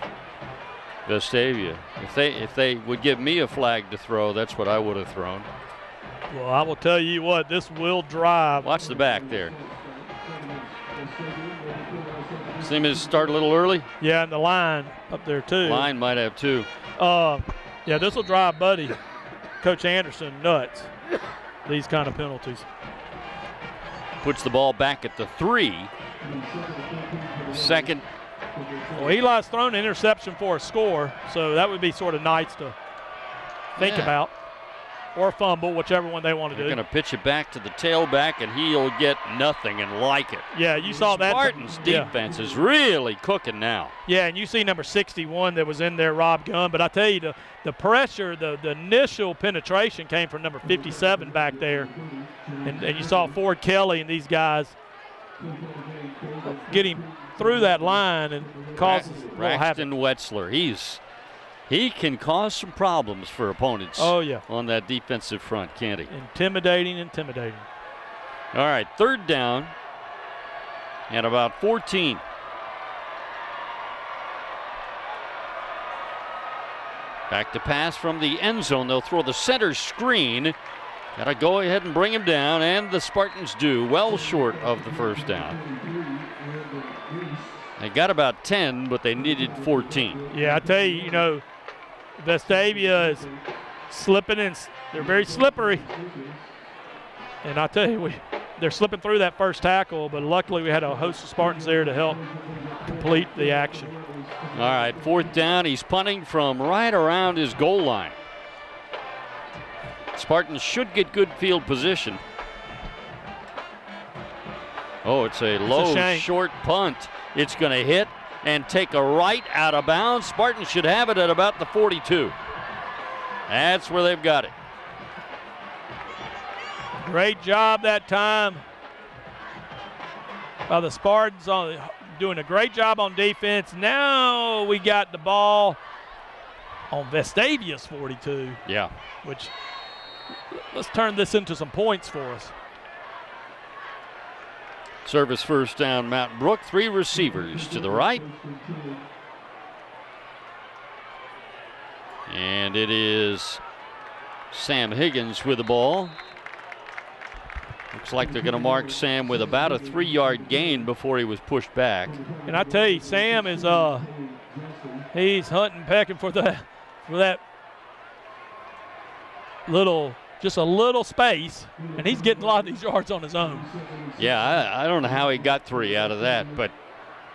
Vestavia. If they would give me a flag to throw, that's what I would have thrown. Well, I will tell you what, this will drive. Watch the back there. Seem to start a little early. Yeah, and the line up there too. Line might have too. Yeah, this will drive Buddy, Coach Anderson, nuts. These kind of penalties. Puts the ball back at the 3. Second. Well, Eli's thrown an interception for a score, so that would be sort of nice to think about. Or fumble, whichever one they want to do. They're going to pitch it back to the tailback, and he'll get nothing and like it. Yeah, you saw that. Spartans' defense is really cooking now. Yeah, and you see number 61 that was in there, Rob Gunn. But I tell you, the pressure, the initial penetration came from number 57 back there. And you saw Ford Kelly and these guys getting through that line and causes Braxton Wetzler. He can cause some problems for opponents. Oh, yeah. On that defensive front, can't he? Intimidating. All right, third down and about 14. Back to pass from the end zone. They'll throw the center screen. Got to go ahead and bring him down, and the Spartans do, well short of the first down. They got about 10, but they needed 14. Yeah, I tell you, Vestavia is slipping in. They're very slippery. And I tell you, they're slipping through that first tackle, but luckily we had a host of Spartans there to help complete the action. All right, fourth down. He's punting from right around his goal line. Spartans should get good field position. Oh, it's a low, short punt. It's going to hit and take a right out of bounds. Spartans should have it at about the 42. That's where they've got it. Great job that time by the Spartans, doing a great job on defense. Now we got the ball on Vestavia's 42. Yeah. Which, let's turn this into some points for us. Service first down, Mountain Brook. 3 receivers to the right. And it is Sam Higgins with the ball. Looks like they're going to mark Sam with about a 3-yard gain before he was pushed back. And I tell you, Sam is he's hunting, pecking for that little, just a little space, and he's getting a lot of these yards on his own. Yeah, I don't know how he got 3 out of that, but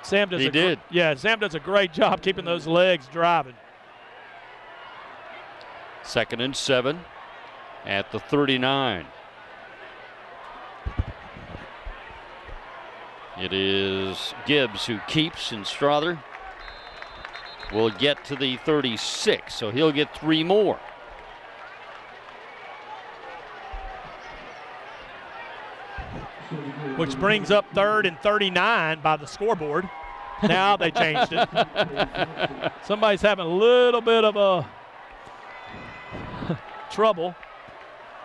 Sam does. Sam does a great job keeping those legs driving. 2nd and 7 at the 39. It is Gibbs who keeps, and Strother will get to the 36, so he'll get 3 more. Which brings up 3rd and 39 by the scoreboard. Now they changed it. Somebody's having a little bit of a trouble,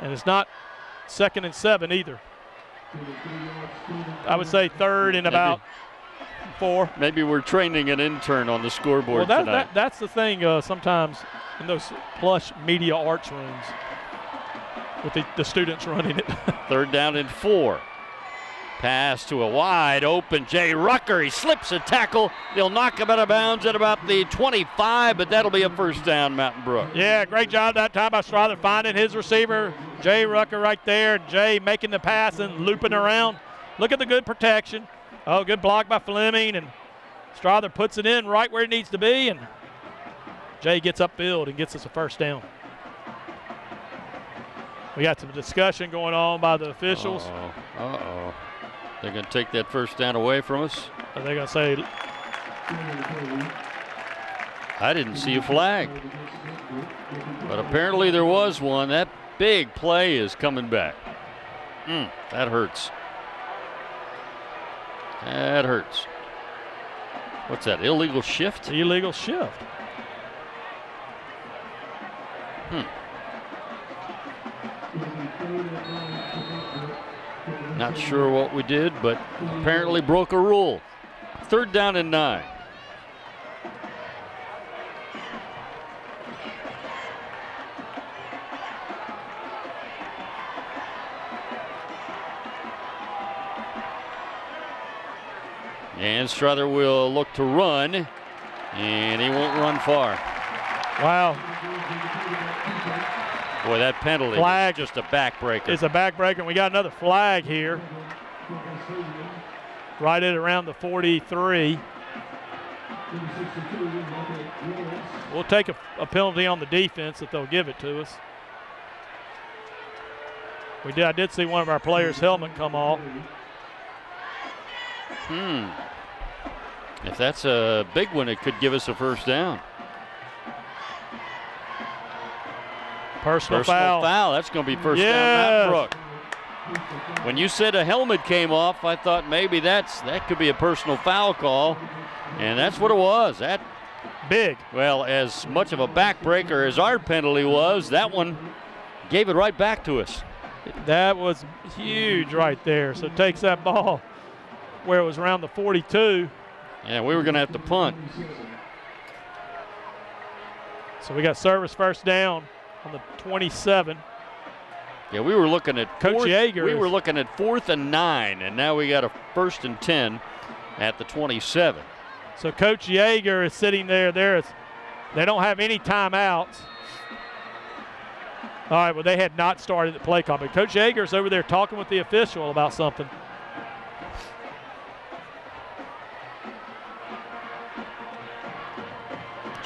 and it's not 2nd and 7 either. I would say 3rd and about 4. Maybe we're training an intern on the scoreboard tonight. That's the thing sometimes in those plush media arts rooms with the students running it. 3rd down and 4. Pass to a wide open Jay Rucker. He slips a tackle. They'll knock him out of bounds at about the 25, but that'll be a first down, Mountain Brook. Yeah, great job that time by Strother finding his receiver, Jay Rucker right there. Jay making the pass and looping around. Look at the good protection. Oh, good block by Fleming, and Strother puts it in right where it needs to be, and Jay gets upfield and gets us a first down. We got some discussion going on by the officials. Uh-oh. They're going to take that first down away from us. Are they going to say? I didn't see a flag. But apparently there was one. That big play is coming back. That hurts. That hurts. What's that, illegal shift? Illegal shift. Not sure what we did, but apparently broke a rule. 3rd down and 9. And Strother will look to run, and he won't run far. Wow. Boy, that penalty flag is just a backbreaker. It's a backbreaker, and we got another flag here. Right at around the 43. We'll take a penalty on the defense if they'll give it to us. I did see one of our players' helmet come off. If that's a big one, it could give us a first down. Personal foul. That's going to be first down, Matt Brook. When you said a helmet came off, I thought maybe that could be a personal foul call, and that's what it was. That big. Well, as much of a backbreaker as our penalty was, that one gave it right back to us. That was huge right there. So it takes that ball where it was around the 42. Yeah, we were going to have to punt. So we got service first down on the 27. Yeah, we were looking at Coach Yeager. We were looking at 4th and 9, and now we got a 1st and 10 at the 27. So Coach Yeager is sitting there. They don't have any timeouts. All right, well, they had not started the play call, but Coach Yeager's over there talking with the official about something.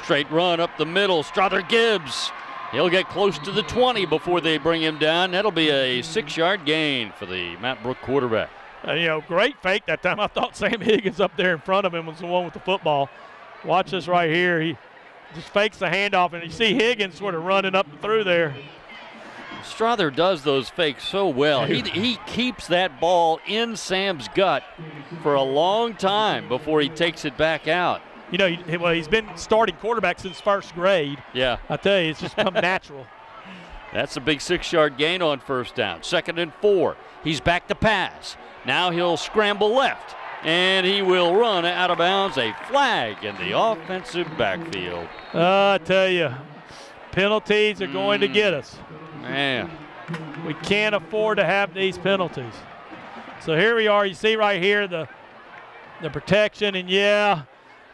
Straight run up the middle. Strother Gibbs. He'll get close to the 20 before they bring him down. That'll be a 6-yard gain for the Mount Brook quarterback. Great fake that time. I thought Sam Higgins up there in front of him was the one with the football. Watch this right here. He just fakes the handoff, and you see Higgins sort of running up and through there. Strother does those fakes so well. He keeps that ball in Sam's gut for a long time before he takes it back out. He's been starting quarterback since 1st grade. Yeah. I tell you, it's just come natural. That's a big 6-yard gain on first down. 2nd and 4. He's back to pass. Now he'll scramble left, and he will run out of bounds. A flag in the offensive backfield. I tell you, penalties are going to get us. Man. We can't afford to have these penalties. So here we are. You see right here the protection, and yeah,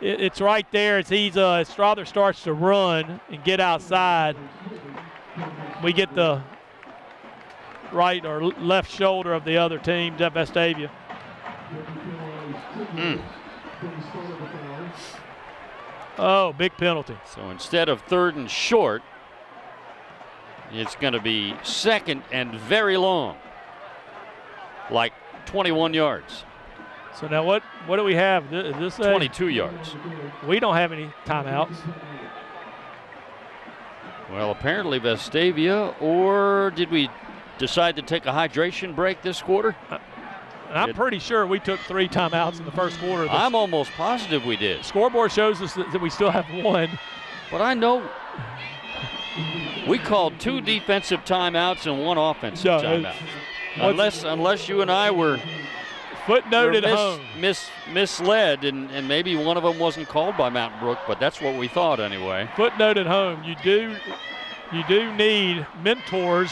it's right there. As Strother starts to run and get outside, we get the right or left shoulder of the other team, Vestavia. Oh, big penalty. So instead of 3rd and short, it's going to be 2nd and very long, like 21 yards. So now what do we have? Is this 22 yards. We don't have any timeouts. Well, apparently Vestavia, or did we decide to take a hydration break this quarter? I'm pretty sure we took 3 timeouts in the first quarter. I'm almost positive we did. Scoreboard shows us that we still have 1. But I know we called 2 defensive timeouts and 1 offensive timeout. Unless you and I were footnoted home. Misled, and maybe one of them wasn't called by Mountain Brook, but that's what we thought anyway. Footnoted home. You do need mentors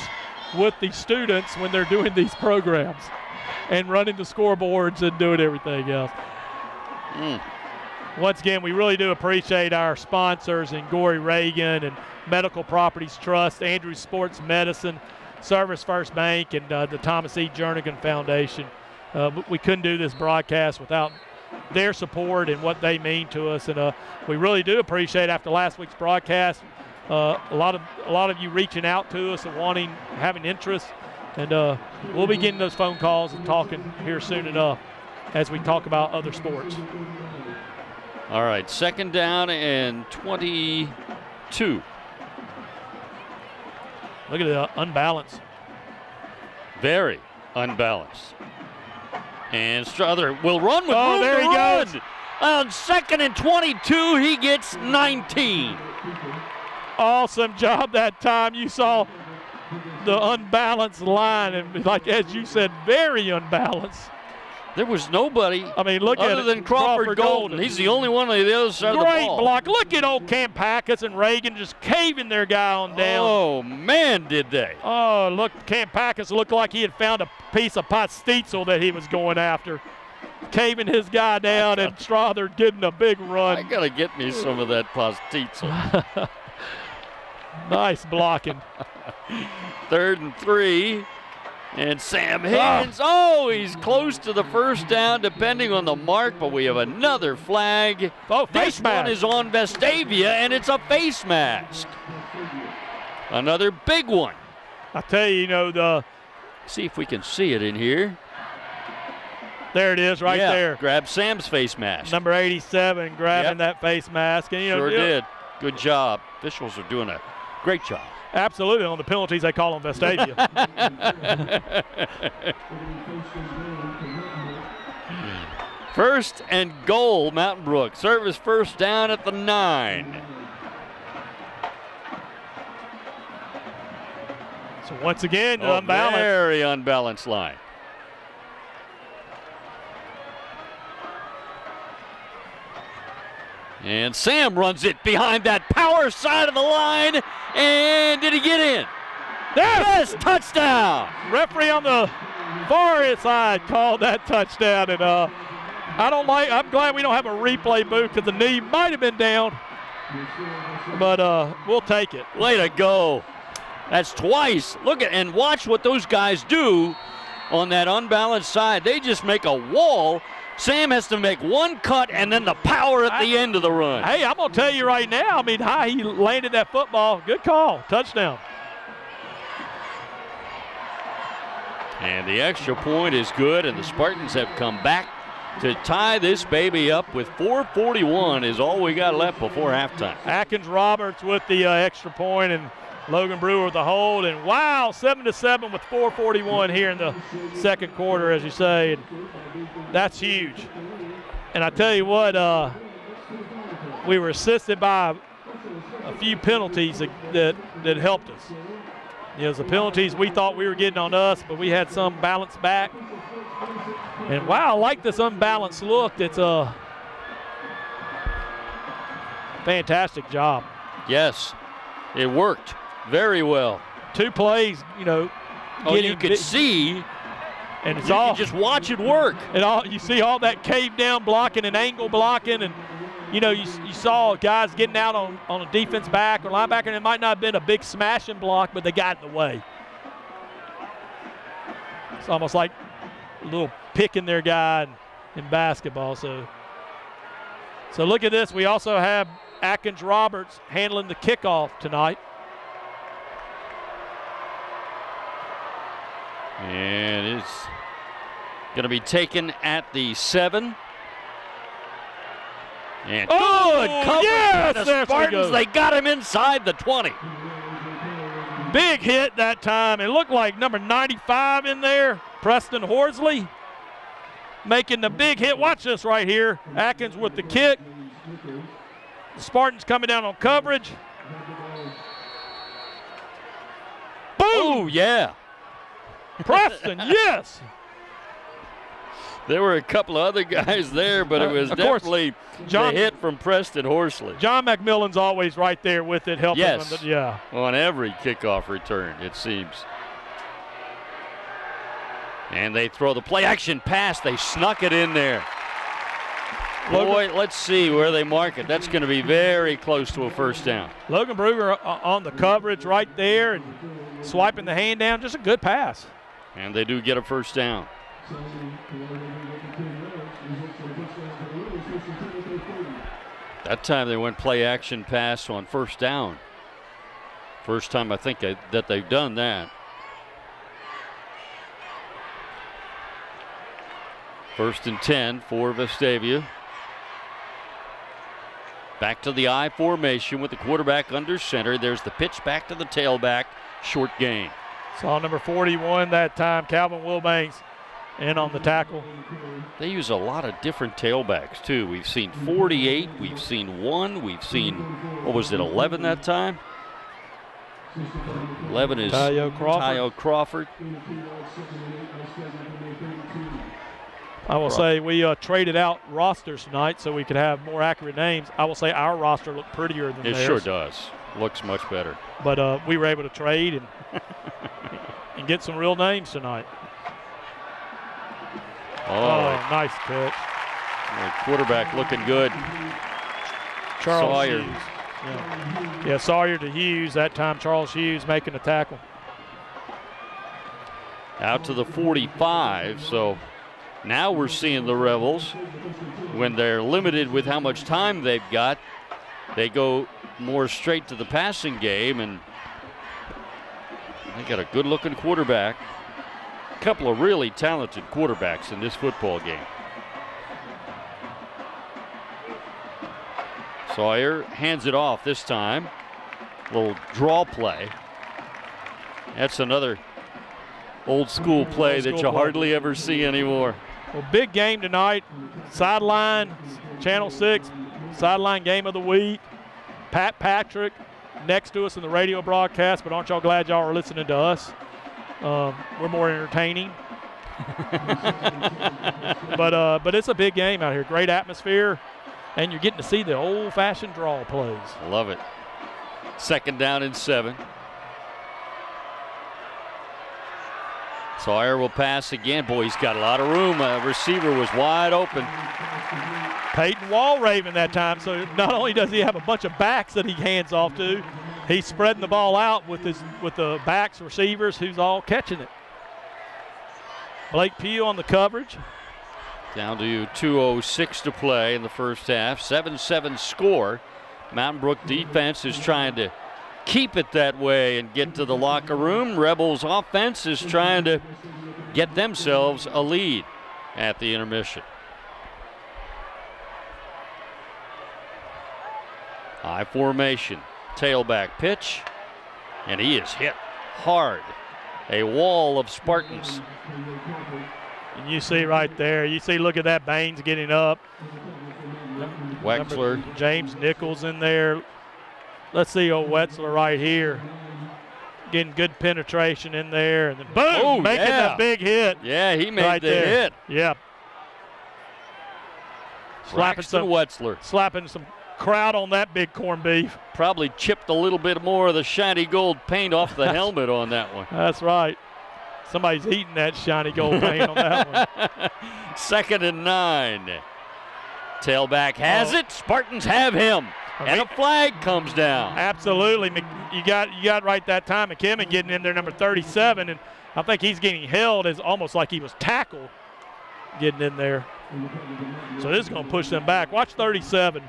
with the students when they're doing these programs and running the scoreboards and doing everything else. Once again, we really do appreciate our sponsors and Gory Reagan and Medical Properties Trust, Andrews Sports Medicine, Service First Bank, and the Thomas E. Jernigan Foundation. We couldn't do this broadcast without their support and what they mean to us, and we really do appreciate after last week's broadcast a lot of you reaching out to us and having interest, and we'll be getting those phone calls and talking here soon enough as we talk about other sports. All right, 2nd down and 22. Look at the unbalance. Very unbalanced. And Strother will run with room there to he run. goes. On 2nd and 22, he gets 19. Awesome job that time. You saw the unbalanced line, and like as you said, very unbalanced. There was nobody look other at than Crawford Golden. He's the only one on the other side of the ball. Great block. Look at old Cam Packus and Reagan just caving their guy on down. Oh, man, did they. Oh, look, Cam Packus looked like he had found a piece of pastitzel that he was going after. Caving his guy down, and Strother getting a big run. I got to get me some of that pastitzel. Nice blocking. 3rd and 3. And Sam Higgins, he's close to the first down depending on the mark, but we have another flag. Face this mask. one is on Vestavia, and it's a face mask. Another big one. I tell you, see if we can see it in here. There it is right there. Grab Sam's face mask. Number 87 grabbing that face mask. And, sure did. Good job. Officials are doing a great job. Absolutely, on the penalties they call on Vestavia. 1st and goal, Mountain Brook. Service first down at the 9. So once again, unbalanced. Very unbalanced line. And Sam runs it behind that power side of the line. And did he get in? Yes, touchdown. Referee on the far side called that touchdown. And I'm glad we don't have a replay booth because the knee might have been down. But we'll take it. Way to go. That's twice. Look at and watch what those guys do on that unbalanced side. They just make a wall. Sam has to make one cut and then the power at the end of the run. Hey, I'm going to tell you right now, how he landed that football. Good call. Touchdown. And the extra point is good, and the Spartans have come back to tie this baby up with 4:41 is all we got left before halftime. Atkins Roberts with the extra point, and Logan Brewer with the hold, and wow, 7-7 with 4:41 here in the second quarter, as you say. And that's huge. And I tell you what, we were assisted by a few penalties that helped us. You know, the penalties we thought we were getting on us, but we had some balance back. And wow, I like this unbalanced look. It's a fantastic job. Yes, it worked very well. 2 plays, you know. Oh, you could see, and it's you all could just watch it work. And all you see all that cave down blocking and angle blocking, and you know you saw guys getting out on a defense back or linebacker, and it might not have been a big smashing block, but they got in the way. It's almost like a little picking their guy in basketball. So look at this. We also have Atkins Roberts handling the kickoff tonight. And it's going to be taken at the 7. And good coverage yes, by the Spartans. They got him inside the 20. Big hit that time. It looked like number 95 in there, Preston Horsley, making the big hit. Watch this right here. Atkins with the kick. The Spartans coming down on coverage. Boom! Oh, yeah. Preston, yes. There were a couple of other guys there, but it was definitely the hit from Preston Horsley. John McMillan's always right there with it, helping them. Yeah. On every kickoff return, it seems. And they throw the play-action pass. They snuck it in there. Boy, let's see where they mark it. That's going to be very close to a first down. Logan Bruger on the coverage right there and swiping the hand down. Just a good pass. And they do get a first down. That time they went play-action pass on first down. First time I think that they've done that. First and 10 for Vestavia. Back to the I formation with the quarterback under center. There's the pitch back to the tailback. Short gain. Saw number 41 that time, Calvin Wilbanks, in on the tackle. They use a lot of different tailbacks, too. We've seen 48. We've seen 1. We've seen, 11 that time? 11 is Tayo Crawford. I will say we traded out rosters tonight so we could have more accurate names. I will say our roster looked prettier than theirs. It sure does. Looks much better. But we were able to trade and and get some real names tonight. Oh, nice pitch. The quarterback looking good. Charles Sawyer. Hughes. Yeah, Sawyer to Hughes. That time Charles Hughes making the tackle. Out to the 45, so now we're seeing the Rebels, when they're limited with how much time they've got, they go more straight to the passing game, and they got a good-looking quarterback. A couple of really talented quarterbacks in this football game. Sawyer hands it off this time. Little draw play. That's another old-school play that you hardly ever see anymore. Well, big game tonight. Sideline, Channel 6, sideline game of the week. Pat Patrick next to us in the radio broadcast, but aren't y'all glad y'all are listening to us? We're more entertaining. But it's a big game out here. Great atmosphere, and you're getting to see the old-fashioned draw plays. Love it. Second down and 7. Sawyer will pass again. Boy, he's got a lot of room. Receiver was wide open. Peyton Walraven that time. So not only does he have a bunch of backs that he hands off to, he's spreading the ball out with the backs, receivers, who's all catching it. Blake Pugh on the coverage. Down to 2:06 to play in the first half. 7-7 score. Mountain Brook defense is trying to keep it that way and get to the locker room. Rebels offense is trying to get themselves a lead at the intermission. High formation, tailback pitch, and he is hit hard. A wall of Spartans. And you see right there, look at that, Baines getting up. Wexler. James Nichols in there. Let's see old Wetzler right here. getting good penetration in there, and then boom, making that big hit. Yeah, he made right the there. hit. Yeah. Slapping some crowd on that big corned beef. Probably chipped a little bit more of the shiny gold paint off the helmet on that one. That's right. Somebody's eating that shiny gold paint on that one. 2nd and 9. Tailback has it. Spartans have him. And a flag comes down. Absolutely. You got right that time. McKimmon getting in there, number 37, and I think he's getting held as almost like he was tackled getting in there. So this is going to push them back. Watch 37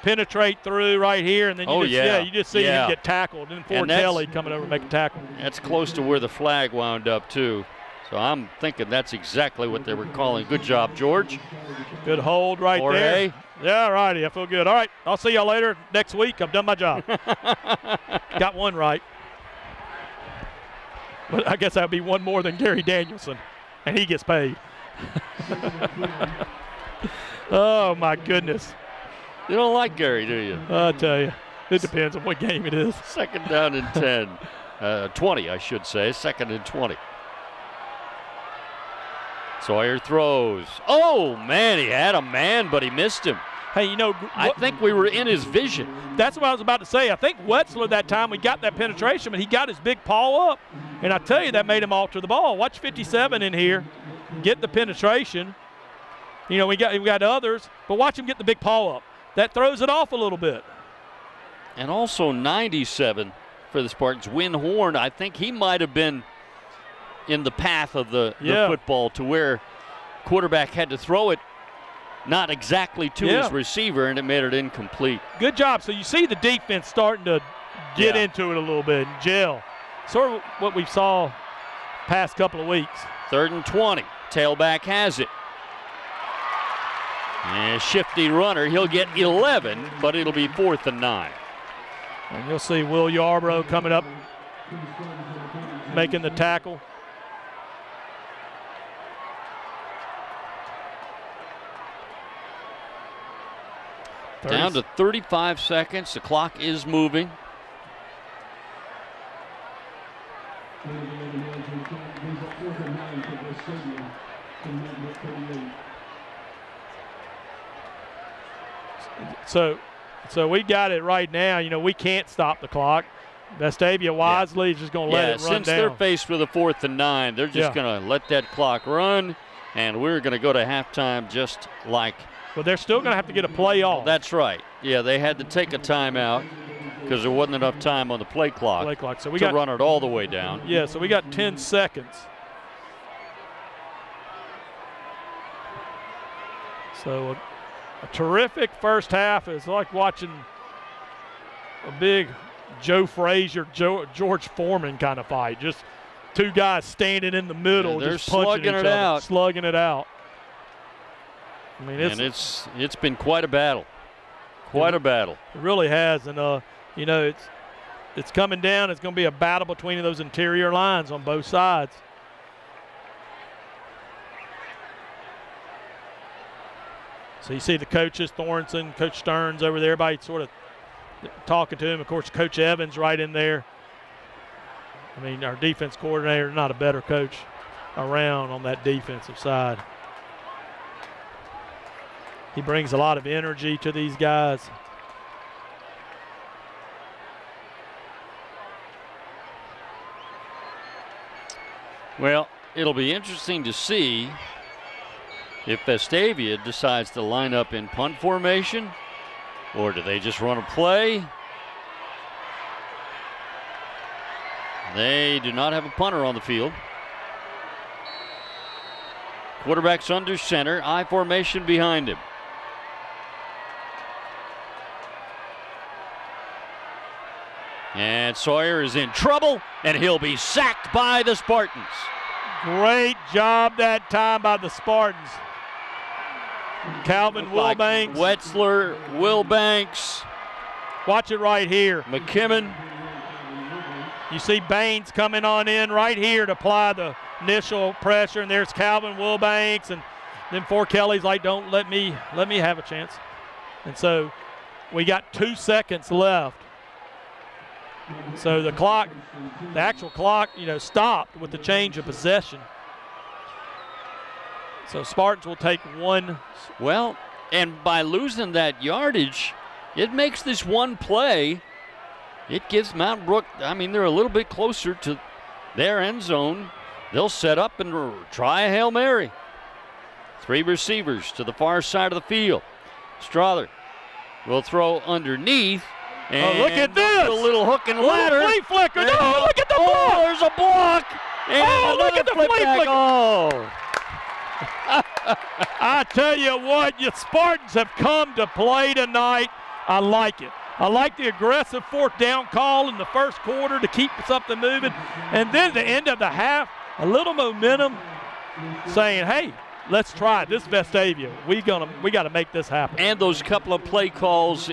penetrate through right here, and then you just see him get tackled. And Ford Kelly coming over to make a tackle. That's close to where the flag wound up too. So I'm thinking that's exactly what they were calling. Good job, George. Good hold right there. Yeah, righty. I feel good. All right, I'll see y'all later next week. I've done my job. Got one right. But I guess that would be one more than Gary Danielson, and he gets paid. Oh, my goodness. You don't like Gary, do you? I'll tell you. It depends on what game it is. 2nd down and 10. 20, I should say. 2nd and 20. Sawyer throws. Oh, man, he had a man, but he missed him. Hey, I think we were in his vision. That's what I was about to say. I think Wetzler that time, we got that penetration, but he got his big paw up. And I tell you, that made him alter the ball. Watch 57 in here. Get the penetration. We got others, but watch him get the big paw up. That throws it off a little bit. And also 97 for the Spartans. Win Horn, I think he might have been in the path of the football to where quarterback had to throw it not exactly to his receiver, and it made it incomplete. Good job. So you see the defense starting to get into it a little bit and gel. Sort of what we saw past couple of weeks. 3rd and 20. Tailback has it. And shifty runner. He'll get 11, but it'll be 4th and 9. And you'll see Will Yarbrough coming up, making the tackle. Down to 35 seconds. The clock is moving. So we got it right now. We can't stop the clock. Vestavia wisely is just going to let it run since down. They're faced with a 4th and 9, they're just going to let that clock run, and we're going to go to halftime just like. But they're still going to have to get a play off. That's right. Yeah, they had to take a timeout because there wasn't enough time on the play clock. So we run it all the way down. Yeah, so we got 10 seconds. So a terrific first half. Is like watching a big Joe Frazier, George Foreman kind of fight. Just two guys standing in the middle, they're just punching each other, slugging it out. I mean, it's been quite a battle. Quite a battle. It really has, and it's coming down. It's going to be a battle between those interior lines on both sides. So you see the coaches, Thornton, Coach Stearns over there, everybody sort of talking to him. Of course, Coach Evans right in there. I mean, our defense coordinator, not a better coach around on that defensive side. He brings a lot of energy to these guys. Well, it'll be interesting to see if Vestavia decides to line up in punt formation, or do they just run a play? They do not have a punter on the field. Quarterback's under center, I formation behind him. And Sawyer is in trouble, and he'll be sacked by the Spartans. Great job that time by the Spartans. Calvin Wilbanks. Wetzler, Wilbanks. Watch it right here. McKimmon. You see Baines coming on in right here to apply the initial pressure, and there's Calvin Wilbanks, and then Fort Kelly's like, don't let me have a chance. And so we got 2 seconds left. So the actual clock, stopped with the change of possession. So Spartans will take one. Well, and by losing that yardage, it makes this one play. It gives Mountain Brook, they're a little bit closer to their end zone. They'll set up and try a Hail Mary. 3 receivers to the far side of the field. Strother will throw underneath. And look at this! A little hook and ladder. Flea flicker. No, look at the block. There's a block. And look at the flea flicker. Oh. I tell you what, you Spartans have come to play tonight. I like it. I like the aggressive 4th down call in the first quarter to keep something moving. And then at the end of the half, a little momentum saying, hey, let's try it. This Vestavia. We got to make this happen. And those couple of play calls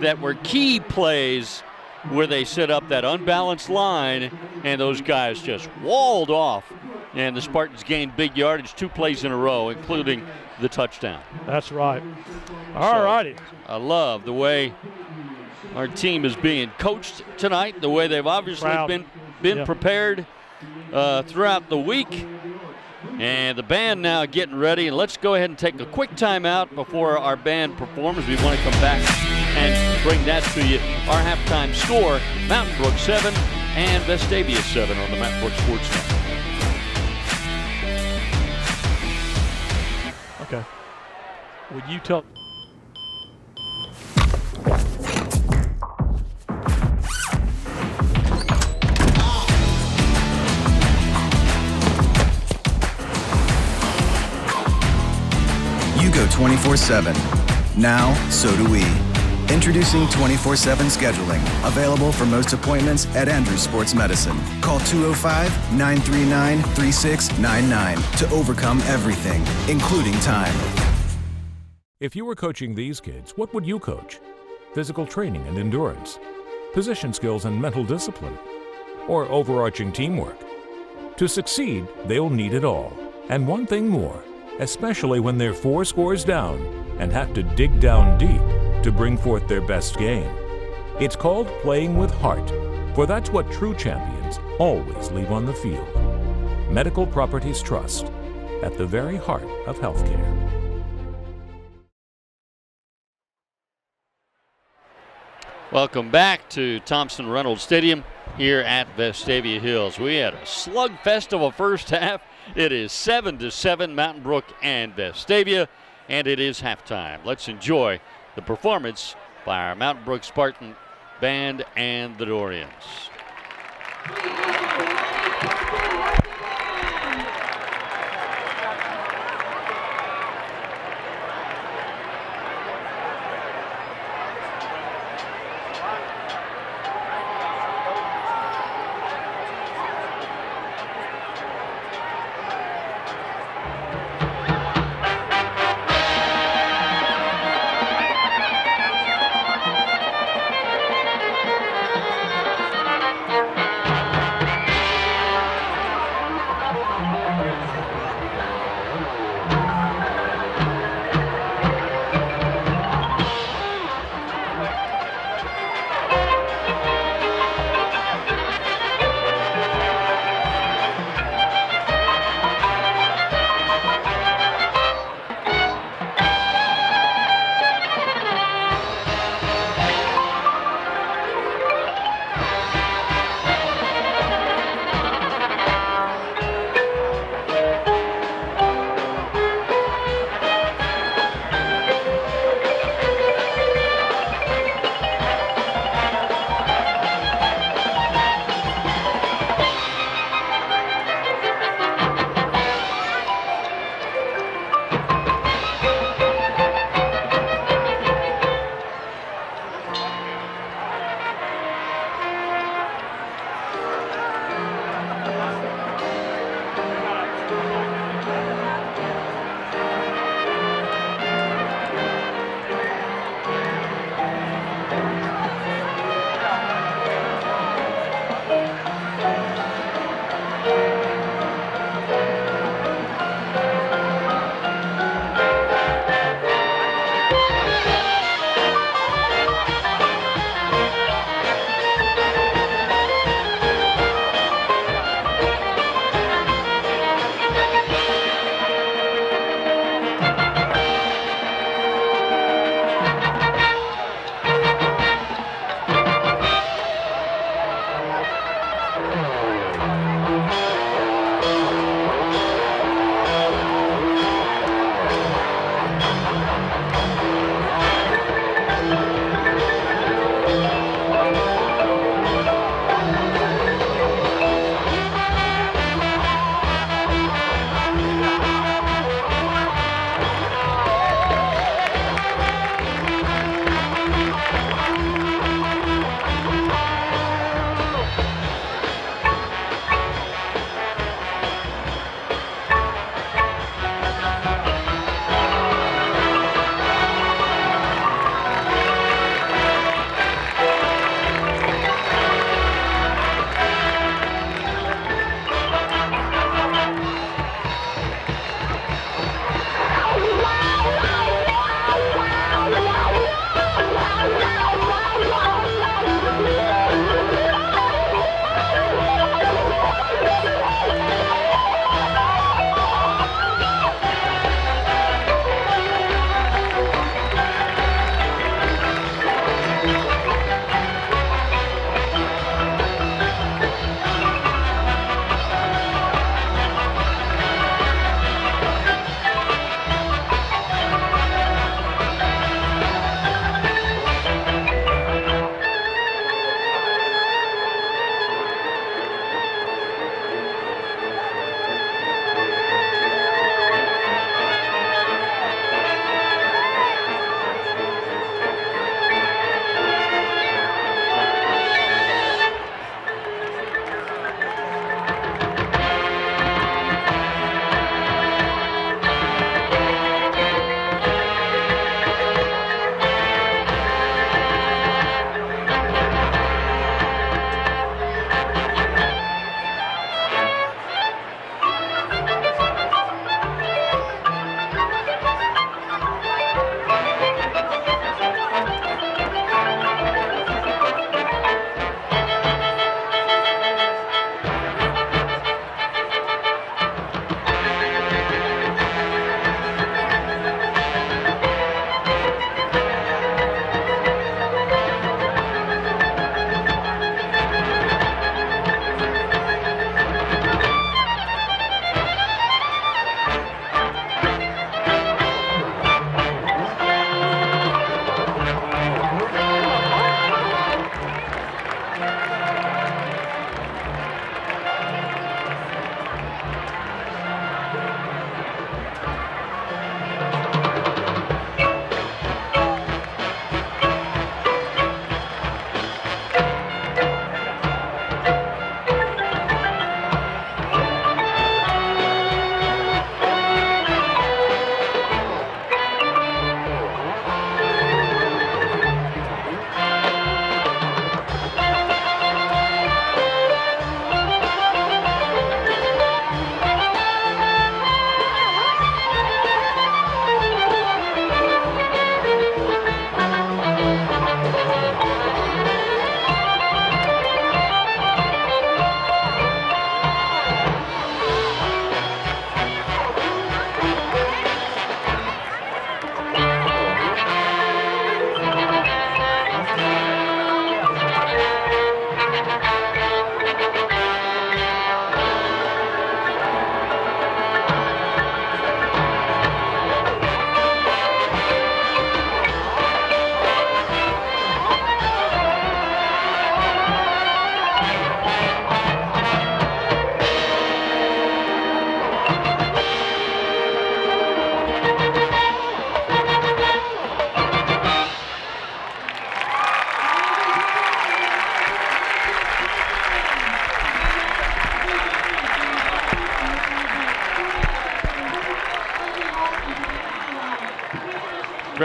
that were key plays where they set up that unbalanced line and those guys just walled off. And the Spartans gained big yardage 2 plays in a row, including the touchdown. That's right. All righty. I love the way our team is being coached tonight, the way they've obviously been prepared throughout the week. And the band now getting ready. And let's go ahead and take a quick timeout before our band performs. We want to come back and bring that to you. Our halftime score, Mountain Brook 7 and Vestavia 7 on the Mountain Brook Sports Network. Okay. Would you tell... You go 24/7. Now, so do we. Introducing 24/7 scheduling. Available for most appointments at Andrews Sports Medicine. Call 205-939-3699 to overcome everything, including time. If you were coaching these kids, what would you coach? Physical training and endurance, position skills and mental discipline, or overarching teamwork? To succeed, they'll need it all. And one thing more, especially when they're 4 scores down and have to dig down deep to bring forth their best game. It's called playing with heart, for that's what true champions always leave on the field. Medical Properties Trust, at the very heart of healthcare. Welcome back to Thompson Reynolds Stadium here at Vestavia Hills. We had a slugfest of a first half. It is 7-7, Mountain Brook and Vestavia, and it is halftime. Let's enjoy the performance by our Mountain Brook Spartan Band and the Dorians.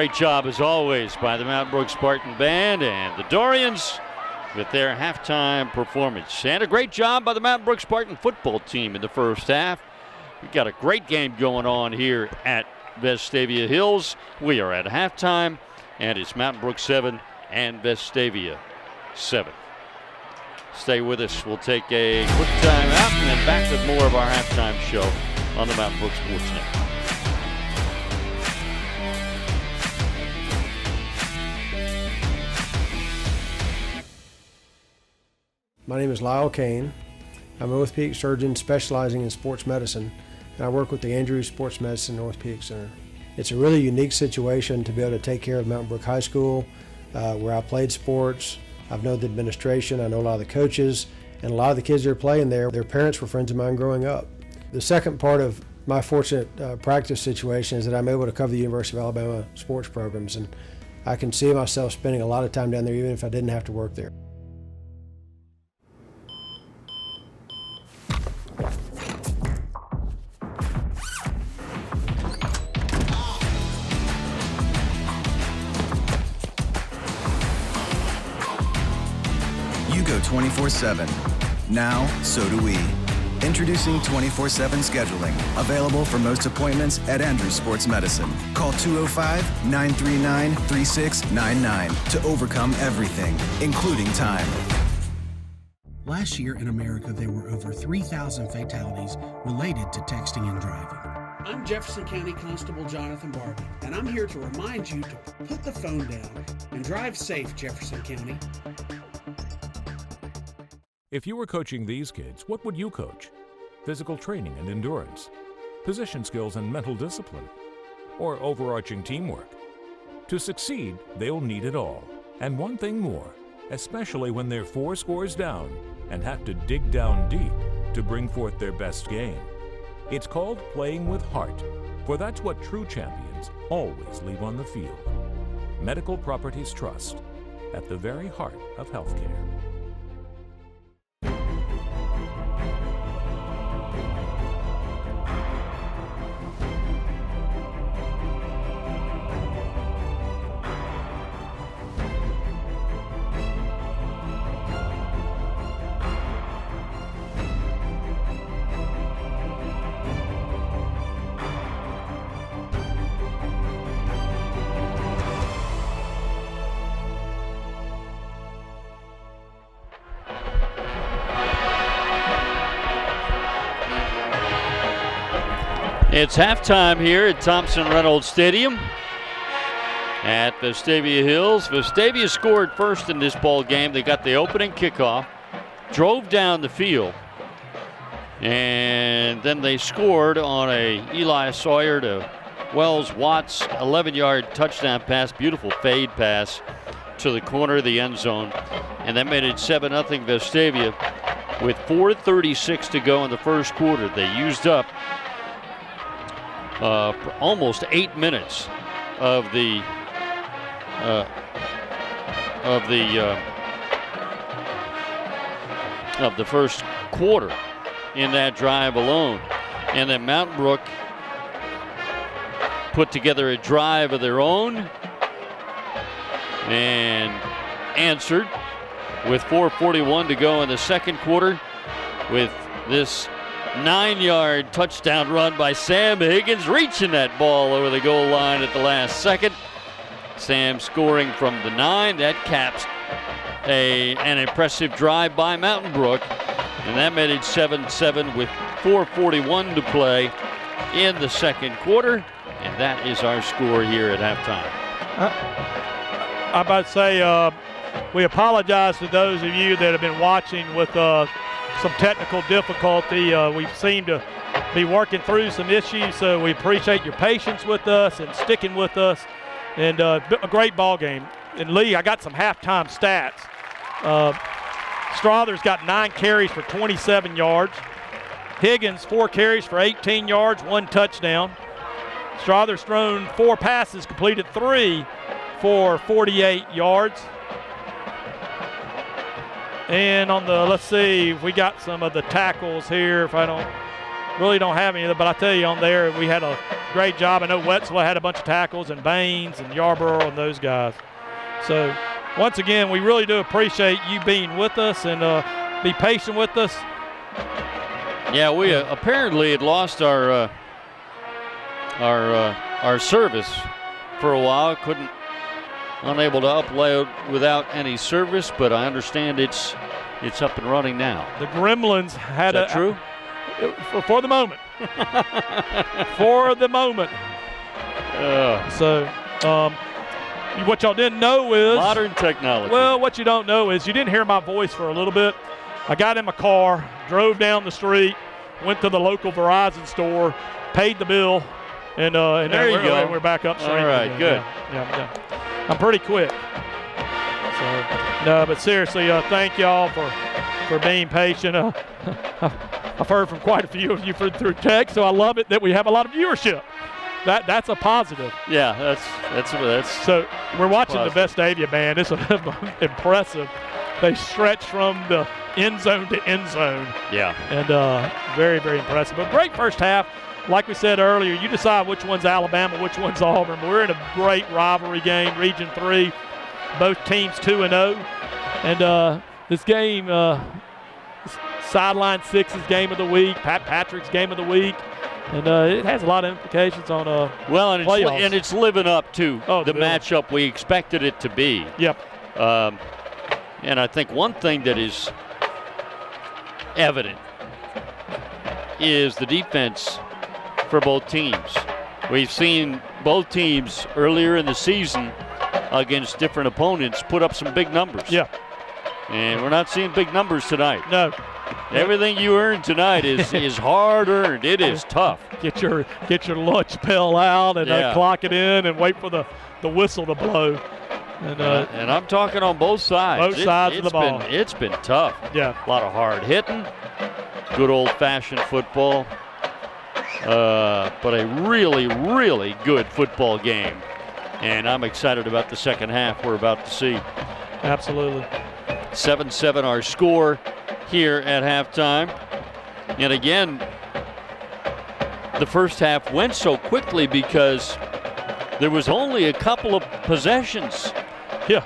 great job as always by the Mountain Brook Spartan Band and the Dorians with their halftime performance. And a great job by the Mountain Brook Spartan football team in the first half. We've got a great game going on here at Vestavia Hills. We are at halftime, and it's Mountain Brook 7 and Vestavia 7. Stay with us. We'll take a quick time out and then back with more of our halftime show on the Mountain Brook Sports Network. My name is Lyle Kane. I'm an orthopedic surgeon specializing in sports medicine, and I work with the Andrews Sports Medicine Orthopedic Center. It's a really unique situation to be able to take care of Mountain Brook High School, where I played sports. I've known the administration, I know a lot of the coaches, and a lot of the kids that are playing there, their parents were friends of mine growing up. The second part of my fortunate practice situation is that I'm able to cover the University of Alabama sports programs, and I can see myself spending a lot of time down there even if I didn't have to work there. You go 24/7. Now, so do we. Introducing 24/7 scheduling, available for most appointments at Andrews Sports Medicine. Call 205-939-3699 to overcome everything, including time. Last year in America, there were over 3,000 fatalities related to texting and driving. I'm Jefferson County Constable Jonathan Barbie, and I'm here to remind you to put the phone down and drive safe, Jefferson County. If you were coaching these kids, what would you coach? Physical training and endurance, position skills and mental discipline, or overarching teamwork? To succeed, they'll need it all. And one thing more, especially when they're 4 scores down and have to dig down deep to bring forth their best game. It's called playing with heart, for that's what true champions always leave on the field. Medical Properties Trust, at the very heart of healthcare. It's halftime here at Thompson-Reynolds Stadium at Vestavia Hills. Vestavia scored first in this ball game. They got the opening kickoff, drove down the field, and then they scored on a Eli Sawyer to Wells Watts 11-yard touchdown pass, beautiful fade pass to the corner of the end zone, and that made it 7-0 Vestavia with 4:36 to go in the first quarter. They used up almost 8 minutes of the first quarter in that drive alone, and then Mountain Brook put together a drive of their own and answered with 4:41 to go in the second quarter with this 9-yard touchdown run by Sam Higgins, reaching that ball over the goal line at the last second. Sam scoring from the 9. That caps an impressive drive by Mountain Brook, and that made it 7-7 with 4:41 to play in the second quarter, and that is our score here at halftime. I'm about to say we apologize to those of you that have been watching with some technical difficulty. We seem to be working through some issues, so we appreciate your patience with us and sticking with us. And a great ball game. And Lee, I got some halftime stats. Strother's got 9 carries for 27 yards. Higgins 4 carries for 18 yards, 1 touchdown. Strother's thrown 4 passes, completed 3 for 48 yards. And on the, let's see, if we got some of the tackles here. If I don't have any of them, but I tell you on there, we had a great job. I know Wetzel had a bunch of tackles, and Baines and Yarborough and those guys. So once again, we really do appreciate you being with us, and be patient with us. Yeah, we apparently had lost our service for a while. Unable to upload without any service, but I understand it's up and running now. The Gremlins had Is that true? For the moment. For the moment. So what y'all didn't know is modern technology. Well, what you don't know is you didn't hear my voice for a little bit. I got in my car, drove down the street, went to the local Verizon store, paid the bill, and there you go. We're back up stream. All right, again. good. Yeah. I'm pretty quick. So, no, but seriously, thank y'all for being patient. I've heard from quite a few of you through text, so I love it that we have a lot of viewership. That's a positive. Yeah, that's. So we're watching positive. the Vestavia band. It's impressive. They stretch from the end zone to end zone. Yeah. And very, very impressive. But great first half. Like we said earlier, you decide which one's Alabama, which one's Auburn. We're in a great rivalry game, Region 3. Both teams 2-0. And this game, Sideline 6's game of the week, Pat Patrick's game of the week. And it has a lot of implications on playoffs. And it's living up to the Bill. matchup we expected it to be. Yep. And I think one thing that is evident is the defense for both teams. We've seen both teams earlier in the season against different opponents put up some big numbers. Yeah. And we're not seeing big numbers tonight. No. Everything you earn tonight is hard earned. It is tough. Get your lunch pail out and clock it in and wait for the whistle to blow. And I'm talking on both sides. Both sides of the ball. It's been tough. Yeah. A lot of hard hitting, good old-fashioned football, but a really, really good football game. And I'm excited about the second half we're about to see. Absolutely. 7-7 our score here at halftime. And again, the first half went so quickly because there was only a couple of possessions. Yeah.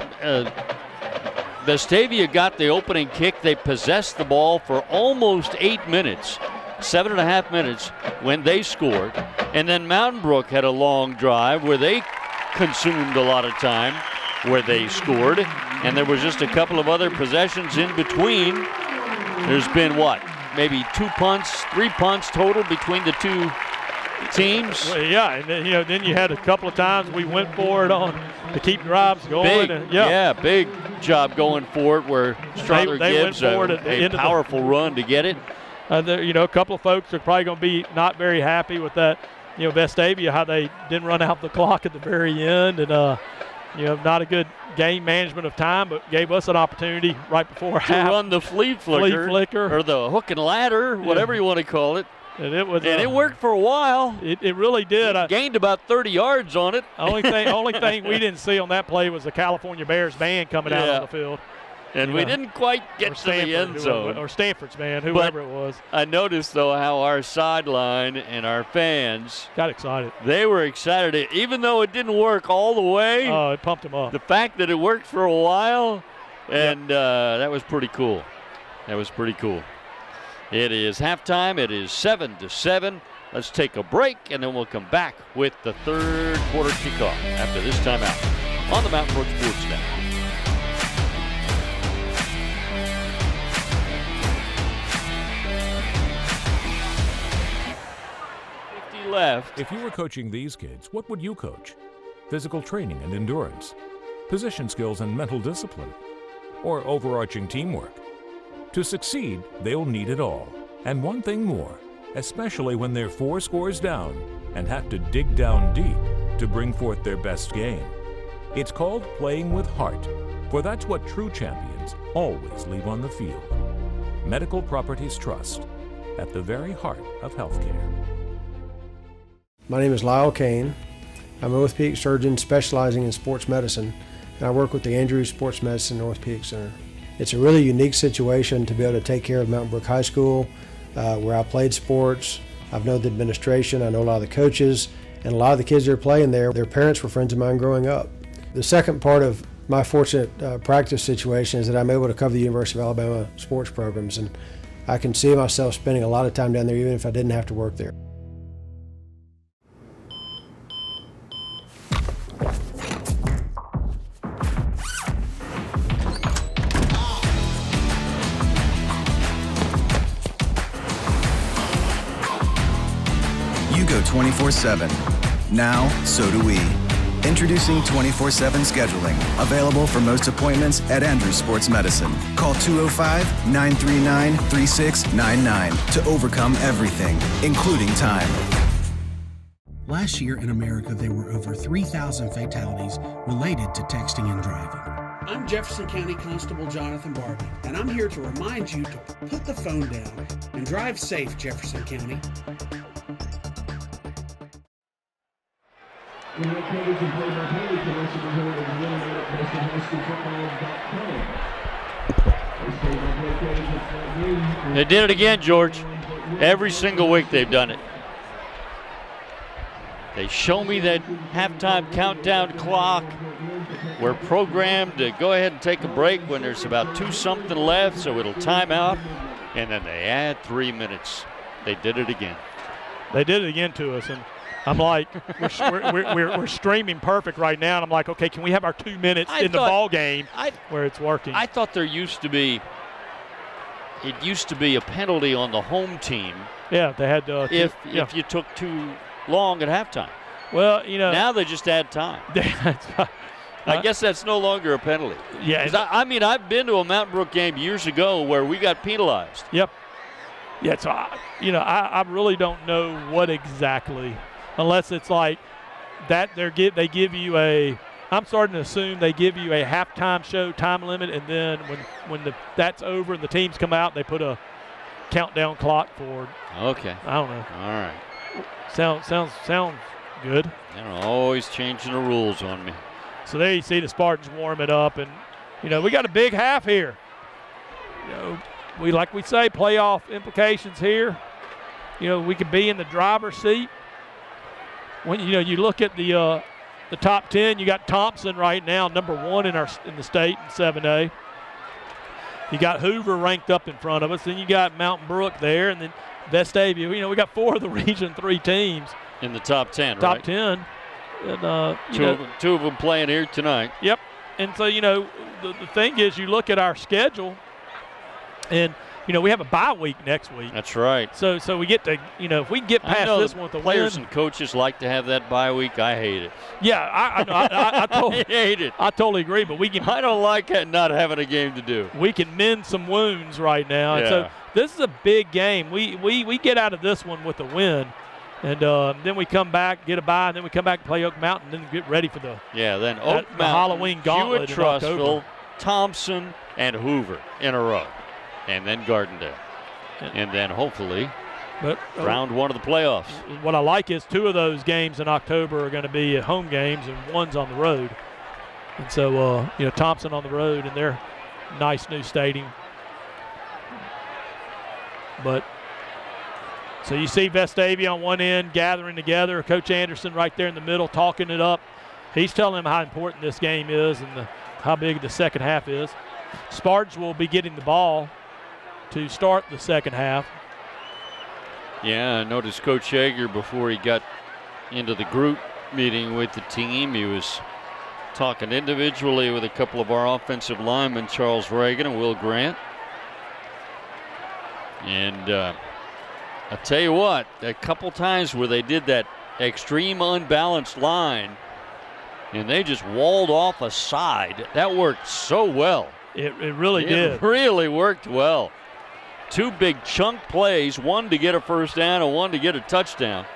Vestavia got the opening kick. They possessed the ball for almost 8 minutes, 7.5 minutes when they scored. And then Mountain Brook had a long drive where they consumed a lot of time where they scored. And there was just a couple of other possessions in between. There's been maybe 2 punts, 3 punts total between the two teams. Well, yeah, and then you had a couple of times we went for it to keep drives going. Big job going for it where Strother they gives went for it at the a end powerful run to get it. A couple of folks are probably going to be not very happy with that. Vestavia, how they didn't run out the clock at the very end, and not a good game management of time, but gave us an opportunity right before half. To run the flea flicker, or the hook and ladder, whatever you want to call it. And it worked for a while. It really did. Gained about 30 yards on it. Only thing we didn't see on that play was the California Bears band coming out on the field. And we didn't quite get to the end zone. Or Stanford's band, whoever it was. I noticed, though, how our sideline and our fans got excited. They were excited. Even though it didn't work all the way. Oh, it pumped them up. The fact that it worked for a while, and that was pretty cool. It is halftime. It is 7-7. Let's take a break, and then we'll come back with the third quarter kickoff after this timeout on the Mountain Brook Sports Network. Left. If you were coaching these kids, what would you coach? Physical training and endurance, position skills and mental discipline, or overarching teamwork? To succeed, they'll need it all. And one thing more, especially when they're 4 scores down and have to dig down deep to bring forth their best game. It's called playing with heart, for that's what true champions always leave on the field. Medical Properties Trust, at the very heart of healthcare. My name is Lyle Kane. I'm an orthopedic surgeon specializing in sports medicine, and I work with the Andrews Sports Medicine and Orthopedic Center. It's a really unique situation to be able to take care of Mountain Brook High School, where I played sports. I've known the administration, I know a lot of the coaches, And a lot of the kids that are playing there, their parents were friends of mine growing up. The second part of my fortunate practice situation is that I'm able to cover the University of Alabama sports programs, and I can see myself spending a lot of time down there even if I didn't have to work there. You go 24/7. Now, so do we. Introducing 24/7 scheduling, available for most appointments at Andrews Sports Medicine. Call 205-939-3699 to overcome everything, including time. Last year in America, there were over 3,000 fatalities related to texting and driving. I'm Jefferson County Constable Jonathan Barbie, and I'm here to remind you to put the phone down and drive safe, Jefferson County. They did it again, George. Every single week they've done it. They show me that halftime countdown clock. We're programmed to go ahead and take a break when there's about 2-something left, so it'll time out, and then they add 3 minutes. They did it again. They did it again to us, and I'm like, we're streaming perfect right now, and I'm like, okay, can we have our 2 minutes in the ball game where it's working? I thought it used to be a penalty on the home team. Yeah, they had if you took too long at halftime. Well, now they just add time. I guess that's no longer a penalty. Yeah, I've been to a Mountain Brook game years ago where we got penalized. Yep. Yeah, so I really don't know what exactly. Unless it's like that, they give you a. I'm starting to assume they give you a halftime show time limit, and then when that's over and the teams come out, they put a countdown clock forward. Okay. I don't know. All right. Sounds good. They're always changing the rules on me. So there you see the Spartans warm it up, and we got a big half here. We say playoff implications here. We could be in the driver's seat. When you look at the top 10, you got Thompson right now, number 1 in the state in 7A. You got Hoover ranked up in front of us. Then you got Mountain Brook there, and then Vestavia. We got 4 of the Region 3 teams in the top 10. Top right? 10, and two of them playing here tonight. Yep. And so the thing is, you look at our schedule, and we have a bye week next week. That's right. So we get to, if we can get past this one with the players win. and coaches like to have that bye week. I hate it. Yeah, I totally hate it. I totally agree. But we can. I don't like not having a game to do. We can mend some wounds right now. Yeah. And so this is a big game. We get out of this one with a win, and then we come back, get a bye, and then we come back and play Oak Mountain, and then get ready for the Then Oak Mountain, Halloween gauntlet in October. Hewitt-Trussville, Thompson, and Hoover in a row. And then Gardendale. And then hopefully round 1 of the playoffs. What I like is 2 of those games in October are going to be at home games and 1's on the road. And so, Thompson on the road in their nice new stadium. But so you see Vestavia on one end gathering together. Coach Anderson right there in the middle talking it up. He's telling them how important this game is and how big the second half is. Spartans will be getting the ball to start the second half. Yeah, I noticed Coach Yeager before he got into the group meeting with the team, he was talking individually with a couple of our offensive linemen, Charles Reagan and Will Grant. And I tell you what, a couple times where they did that extreme unbalanced line and they just walled off a side, that worked so well. It really did. It really worked well. 2 big chunk plays, 1 to get a first down and 1 to get a touchdown.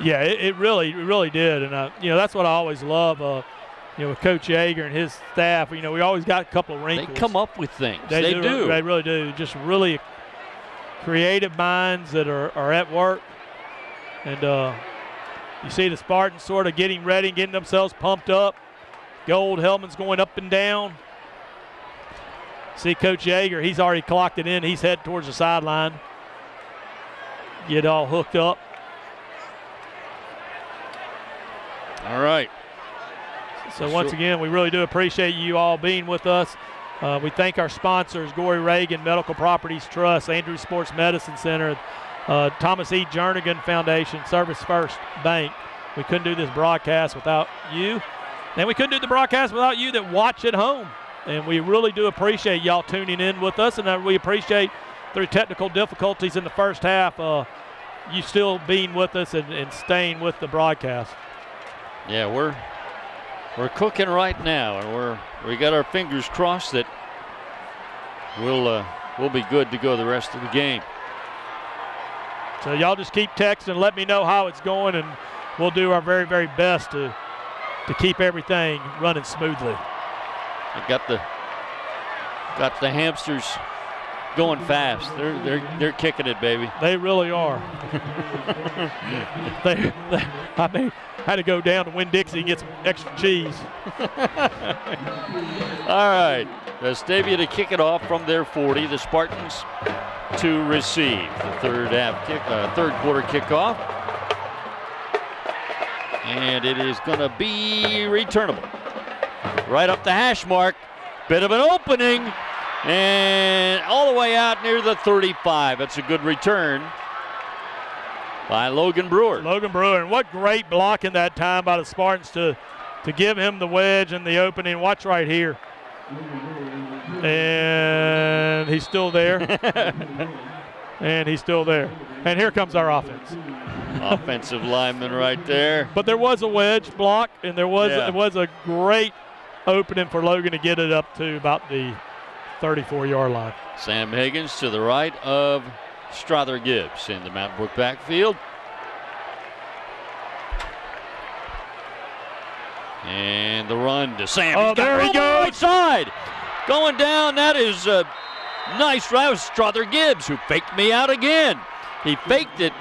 Yeah, it really did. And, that's what I always love, with Coach Yeager and his staff. We always got a couple of wrinkles. They come up with things. They do. They really do. Just really creative minds that are at work. And you see the Spartans sort of getting ready and getting themselves pumped up. Gold helmets going up and down. See Coach Yeager, he's already clocked it in. He's heading towards the sideline. Get all hooked up. All right. So once again, we really do appreciate you all being with us. We thank our sponsors, Gory Reagan Medical Properties Trust, Andrews Sports Medicine Center, Thomas E. Jernigan Foundation, Service First Bank. We couldn't do this broadcast without you. And we couldn't do the broadcast without you that watch at home. And we really do appreciate y'all tuning in with us. And we appreciate, through technical difficulties in the first half, you still being with us and staying with the broadcast. Yeah, we're cooking right now, and we got our fingers crossed that we'll be good to go the rest of the game. So y'all just keep texting and let me know how it's going, and we'll do our very, very best to keep everything running smoothly. I got the hamsters going fast. They're kicking it, baby. They really are. I mean, had to go down to Winn-Dixie and get some extra cheese. All right, Vestavia to kick it off from their 40. The Spartans to receive the third quarter kickoff, and it is going to be returnable right up the hash mark. Bit of an opening, and all the way out near the 35. That's a good return by Logan Brewer. Logan Brewer, and what great blocking that time by the Spartans to give him the wedge and the opening. Watch right here. And he's still there. And he's still there. And here comes our offense. Offensive lineman right there. But there was a wedge block, and there was a great opening for Logan to get it up to about the 34-yard line. Sam Higgins to the right of Strother Gibbs in the Mountain Brook backfield. And the run to Sam. Oh, there he goes. Right side. Going down, that is a nice route. Strother Gibbs, who faked me out again. He faked it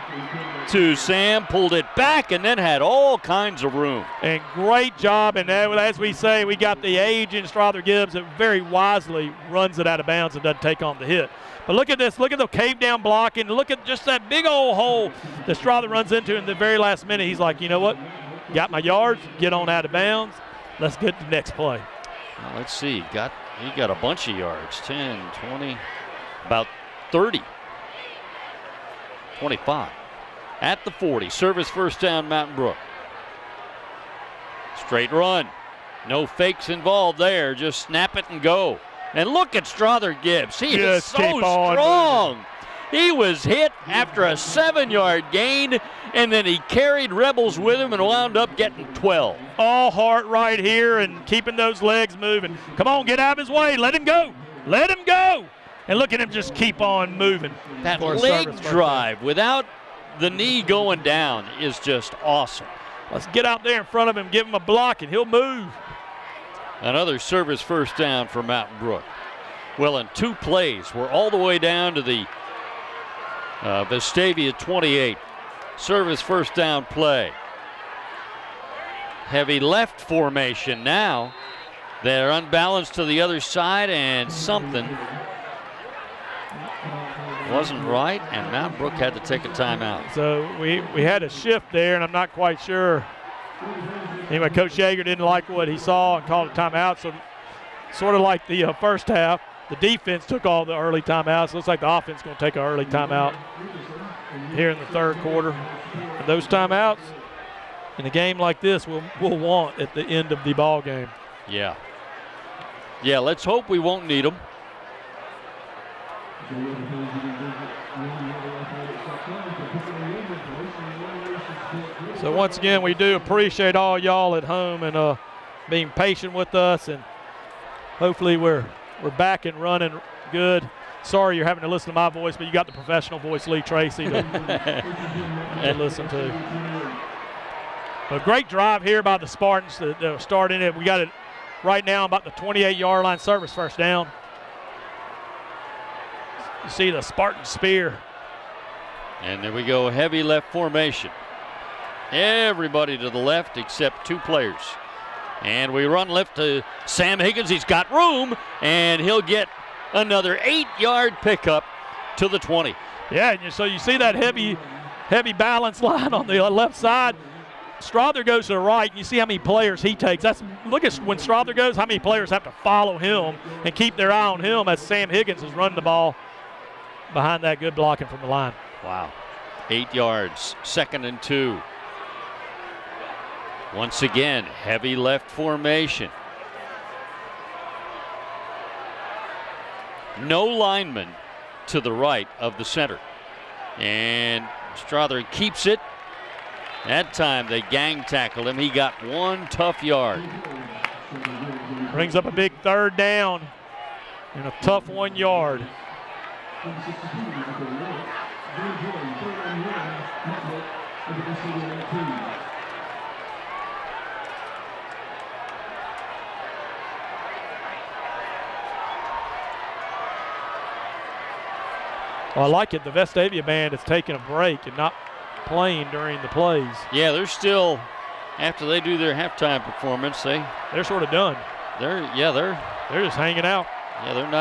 to Sam, pulled it back, and then had all kinds of room. And great job. And as we say, we got the age in Strother Gibbs that very wisely runs it out of bounds and doesn't take on the hit. But look at this. Look at the cave down blocking. Look at just that big old hole that Strother runs into in the very last minute. He's like, you know what? Got my yards. Get on out of bounds. Let's get the next play. Well, let's see. He got a bunch of yards. 10, 20, about 30. 25. At the 40. Service first down, Mountain Brook. Straight run. No fakes involved there. Just snap it and go. And look at Strother Gibbs. He is so strong. He was hit after a 7-yard gain, and then he carried Rebels with him and wound up getting 12. All heart right here and keeping those legs moving. Come on, get out of his way. Let him go. Let him go. And look at him just keep on moving. That leg drive without the knee going down is just awesome. Let's get out there in front of him, give him a block, and he'll move. Another service first down for Mountain Brook. Well, in 2 plays, we're all the way down to the Vestavia 28. Service first down play. Heavy left formation now. They're unbalanced to the other side, and something wasn't right, and Mountain Brook had to take a timeout. So we had a shift there, and I'm not quite sure. Anyway, Coach Yeager didn't like what he saw and called a timeout. So sort of like the first half, the defense took all the early timeouts. Looks like the offense is going to take an early timeout here in the third quarter. And those timeouts in a game like this we'll want at the end of the ball game. Yeah. Yeah, let's hope we won't need them. So once again, we do appreciate all y'all at home and being patient with us, and hopefully we're back and running good. Sorry you're having to listen to my voice, but you got the professional voice, Lee Tracy, to listen to. A great drive here by the Spartans to start in it. We got it right now about the 28-yard line. Service first down. You see the Spartan spear. And there we go, heavy left formation. Everybody to the left except 2 players. And we run left to Sam Higgins. He's got room, and he'll get another 8-yard pickup to the 20. Yeah, and so you see that heavy balance line on the left side. Strother goes to the right, and you see how many players he takes. Look at when Strother goes, how many players have to follow him and keep their eye on him as Sam Higgins is running the ball behind that good blocking from the line. Wow. 8 yards, 2nd and 2. Once again, heavy left formation. No lineman to the right of the center. And Strother keeps it. That time they gang tackled him. He got 1 tough yard. Brings up a big 3rd down and a tough 1 yard. Well, I like it. The Vestavia band is taking a break and not playing during the plays. Yeah, they're still, after they do their halftime performance, they're sort of done. They're just hanging out. Yeah, they're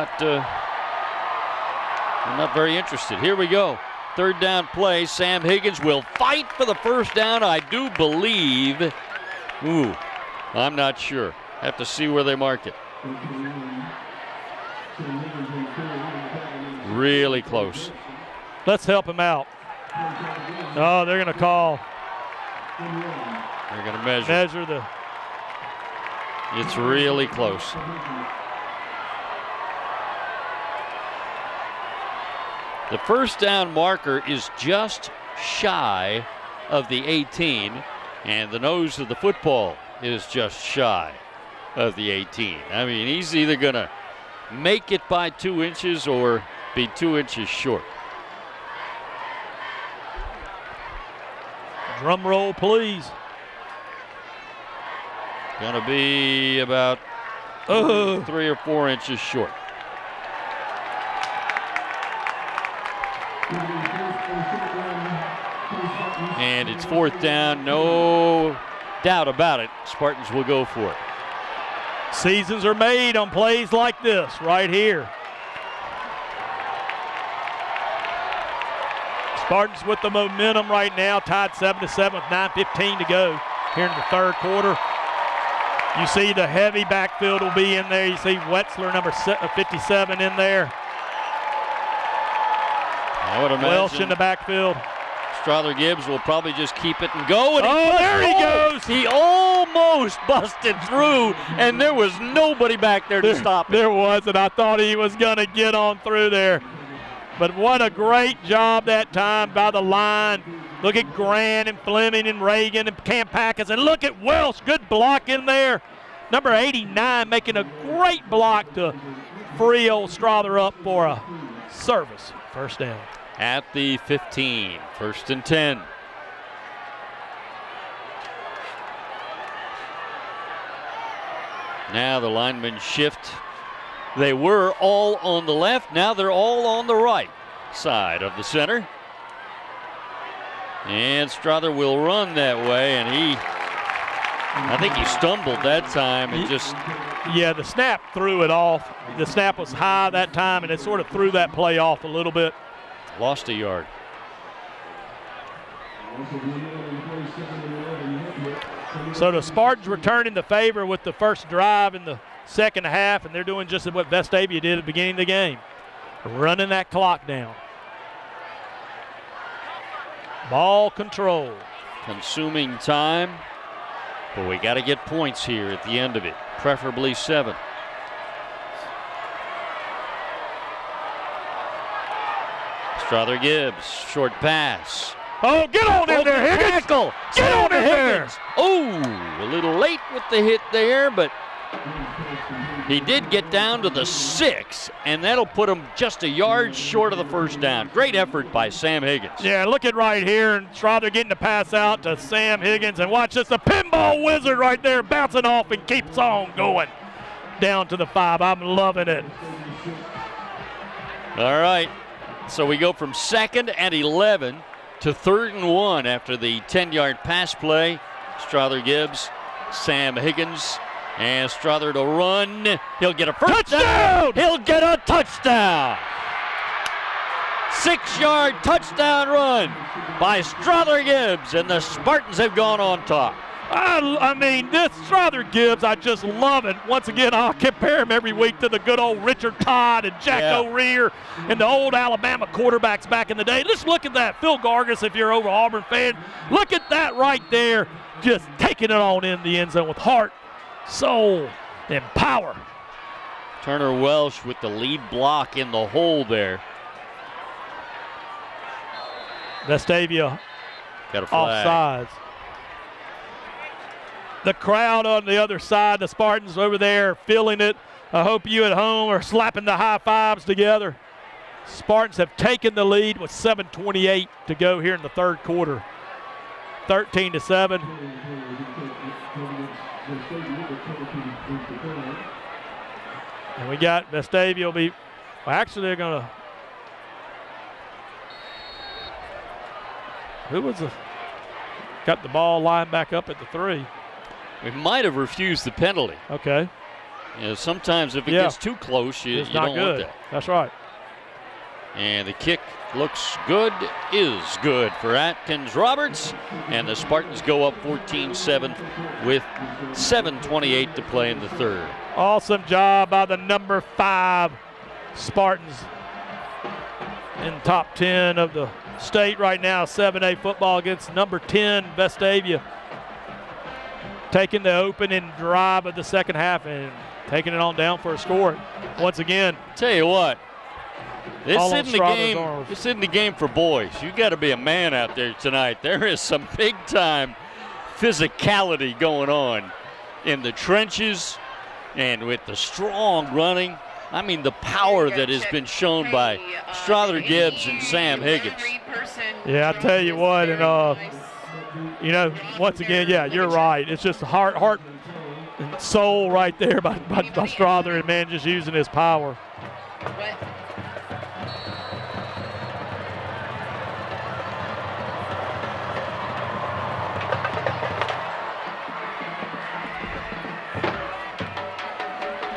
not very interested. Here we go. 3rd down play. Sam Higgins will fight for the 1st down, I do believe. Ooh, I'm not sure. Have to see where they mark it. Really close. Let's help him out. Oh, they're going to call. They're going to measure. It's really close. The 1st down marker is just shy of the 18, and the nose of the football is just shy of the 18. I mean, he's either going to make it by 2 inches or be 2 inches short. Drum roll, please. Going to be about 3 or 4 inches short. And it's 4th down, no doubt about it. Spartans will go for it. Seasons are made on plays like this right here. Spartans with the momentum right now, tied 7-7 with 9:15 to go here in the 3rd quarter. You see the heavy backfield will be in there. You see Wetzler, number 57, in there. I would imagine Welsh in the backfield. Strother Gibbs will probably just keep it and go. And there he goes. He almost busted through, and there was nobody back there to stop him. There was, and I thought he was going to get on through there. But what a great job that time by the line. Look at Grant and Fleming and Reagan and Cam Packus, and look at Welsh. Good block in there. Number 89 making a great block to free old Strother up for a service. 1st down. At the 15, 1st and 10. Now the linemen shift. They were all on the left. Now they're all on the right side of the center. And Strother will run that way, and I think he stumbled that time and just. Yeah, the snap threw it off. The snap was high that time, and it sort of threw that play off a little bit. Lost a yard. So the Spartans returning the favor with the first drive in the 2nd half, and they're doing just what Vestavia did at the beginning of the game, running that clock down. Ball control. Consuming time, but we got to get points here at the end of it, preferably 7. Strother Gibbs, short pass. Oh, get on in there, Higgins! Tackle. Get on in there! Oh, a little late with the hit there, but he did get down to the 6, and that'll put him just a yard short of the 1st down. Great effort by Sam Higgins. Yeah, look at right here, and Strother getting the pass out to Sam Higgins, and watch this, the pinball wizard right there bouncing off and keeps on going down to the 5. I'm loving it. All right, so we go from 2nd and 11 to 3rd and 1 after the 10-yard pass play. Strother Gibbs, Sam Higgins, and Strother to run. He'll get a first touchdown! He'll get a touchdown. 6-yard touchdown run by Strother Gibbs, and the Spartans have gone on top. I mean, this Strother Gibbs, I just love it. Once again, I'll compare him every week to the good old Richard Todd and Jack O'Rear and the old Alabama quarterbacks back in the day. Just look at that. Phil Gargis, if you're over Auburn fan, look at that right there. Just taking it on in the end zone with heart, soul, and power. Turner Welsh with the lead block in the hole there. Vestavia got a flag. Offsides. The crowd on the other side, the Spartans over there feeling it. I hope you at home are slapping the high fives together. Spartans have taken the lead with 7:28 to go here in the third quarter. 13-7. And we got Vestavia will be, well, actually they're going to, got the ball lined back up at the 3. We might have refused the penalty. Okay. You know, sometimes if it gets too close, you don't want that. That's right. And the kick looks good, is good for Atkins Roberts. And the Spartans go up 14-7 with 7:28 to play in the third. Awesome job by the number 5 Spartans in top 10 of the state right now. 7A football against number 10 Vestavia. Taking the opening drive of the second half and taking it on down for a score. Once again, tell you what, this isn't the game for boys. You got to be a man out there tonight. There is some big time physicality going on in the trenches and with the strong running. I mean, the power that has been shown by Strother Gibbs and Sam Higgins. Yeah, I tell you what, and you know, once again, yeah, you're right. It's just heart and soul right there by Strother, and man, just using his power.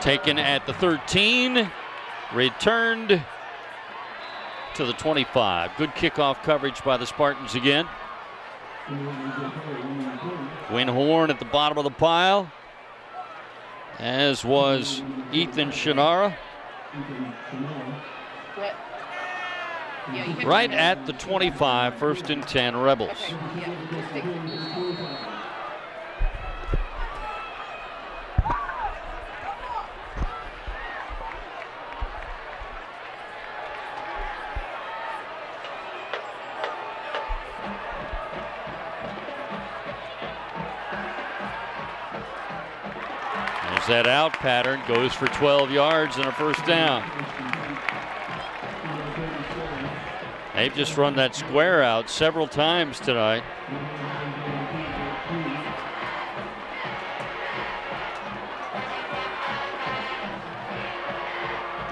Taken at the 13, returned to the 25. Good kickoff coverage by the Spartans again. Winhorn at the bottom of the pile, as was Ethan Shinara. Right at the 25, 1st and 10, Rebels. That out pattern goes for 12 yards and a first down. They've just run that square out several times tonight.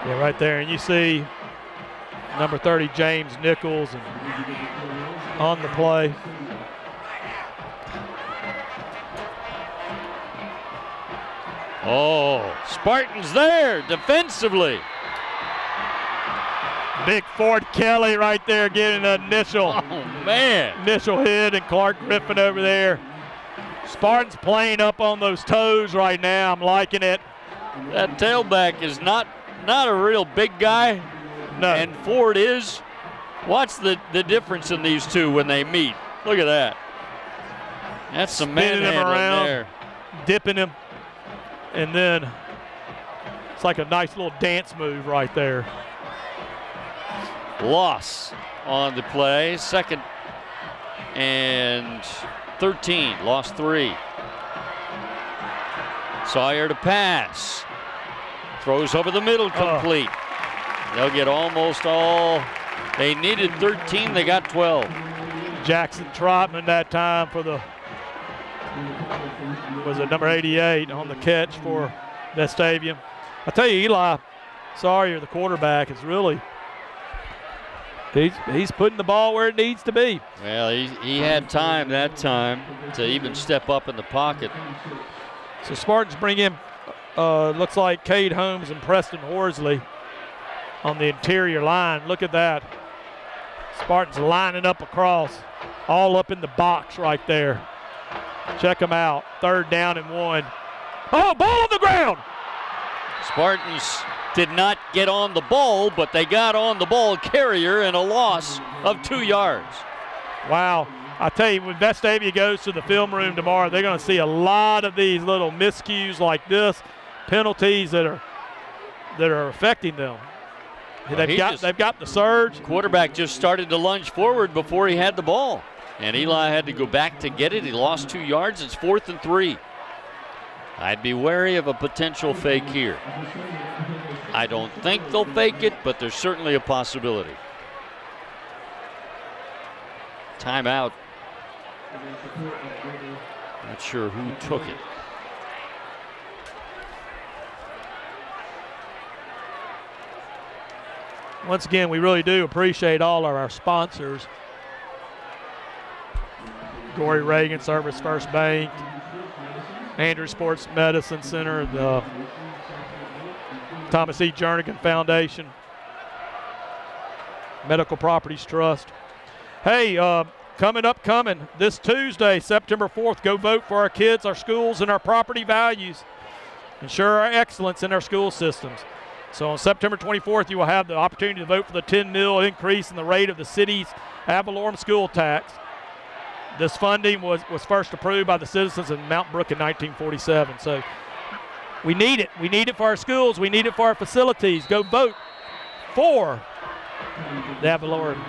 Yeah, right there, and you see number 30 James Nichols on the play. Oh, Spartans there defensively. Big Ford Kelly right there getting an initial hit, and Clark Griffin over there. Spartans playing up on those toes right now. I'm liking it. That tailback is not a real big guy. No. And Ford is. Watch the difference in these two when they meet. Look at that. That's some manhandling there. Dipping him. And then it's like a nice little dance move right there. Loss on the play. 2nd and 13. Lost 3. Sawyer to pass. Throws over the middle, complete. They'll get almost all. They needed 13. They got 12. Jackson Trotman that time for the, was it number 88 on the catch for Vestavia. I tell you, Eli Sawyer, the quarterback, is really, he's putting the ball where it needs to be. Well, he had time that time to even step up in the pocket. So Spartans bring in, looks like Cade Holmes and Preston Horsley on the interior line. Look at that. Spartans lining up across, all up in the box right there. Check them out. 3rd down and 1. Oh, ball on the ground. Spartans did not get on the ball, but they got on the ball carrier and a loss of 2 yards. Wow. I tell you, when Vestavia goes to the film room tomorrow, they're going to see a lot of these little miscues like this, penalties that are affecting them. Well, they've got the surge. Quarterback just started to lunge forward before he had the ball, and Eli had to go back to get it. He lost 2 yards. It's 4th and 3. I'd be wary of a potential fake here. I don't think they'll fake it, but there's certainly a possibility. Timeout. Not sure who took it. Once again, we really do appreciate all of our sponsors. Gory Reagan Service First Bank, Andrews Sports Medicine Center, the Thomas E. Jernigan Foundation, Medical Properties Trust. Hey, coming this Tuesday, September 4th, go vote for our kids, our schools, and our property values. Ensure our excellence in our school systems. So on September 24th, you will have the opportunity to vote for the 10 mil increase in the rate of the city's ad valorem school tax. This funding was first approved by the citizens in Mount Brook in 1947. So we need it. We need it for our schools. We need it for our facilities. Go vote for the ad valorem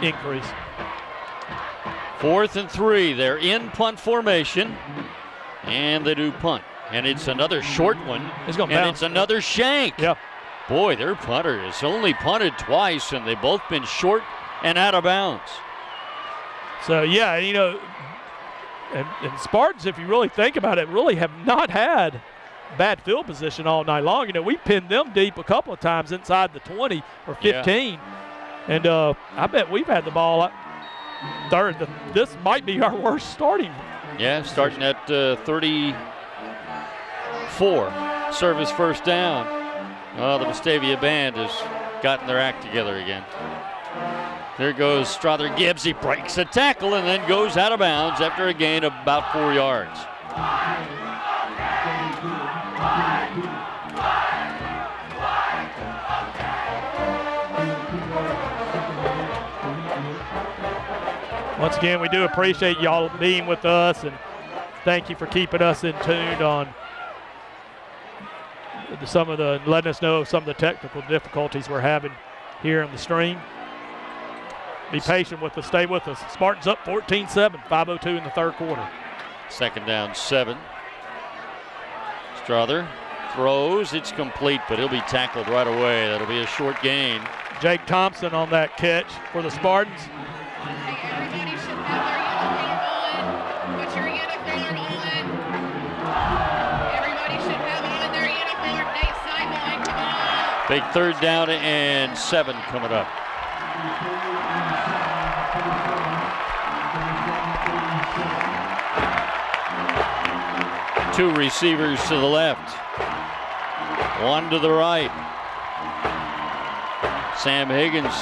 increase. 4th and 3. They're in punt formation, and they do punt. And it's another short one, and it's another shank. Yep. Boy, their punter has only punted twice, and they've both been short and out of bounds. So, yeah, you know, and Spartans, if you really think about it, really have not had bad field position all night long. You know, we pinned them deep a couple of times inside the 20 or 15. Yeah. And I bet we've had the ball third. This might be our worst starting. Yeah, starting at 34. Service first down. Oh, the Vestavia band has gotten their act together again. There goes Strother Gibbs. He breaks a tackle and then goes out of bounds after a gain of about 4 yards. Once again, we do appreciate y'all being with us, and thank you for keeping us in tune on letting us know some of the technical difficulties we're having here in the stream. Be patient with us, stay with us. Spartans up 14-7, 5:02 in the 3rd quarter. 2nd down, 7. Strother throws, it's complete, but he'll be tackled right away. That'll be a short gain. Jake Thompson on that catch for the Spartans. Everybody should have their uniform on. Put your uniform on. Everybody should have on their uniform. Nate sideline, come on. Big 3rd down and 7 coming up. Two receivers to the left, one to the right. Sam Higgins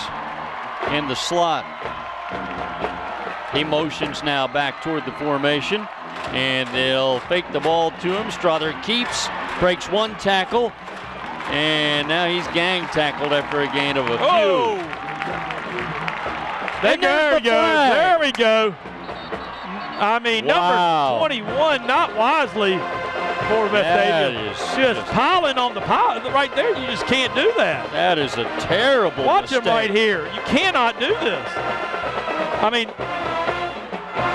in the slot. He motions now back toward the formation, and they'll fake the ball to him. Strother keeps, breaks one tackle, and now he's gang tackled after a gain of a few. There we go. There we go. I mean, wow. Number 21, not wisely for Vestavia. Just piling on the pile right there. You just can't do that. That is a terrible Watch mistake. him right here. You cannot do this. I mean,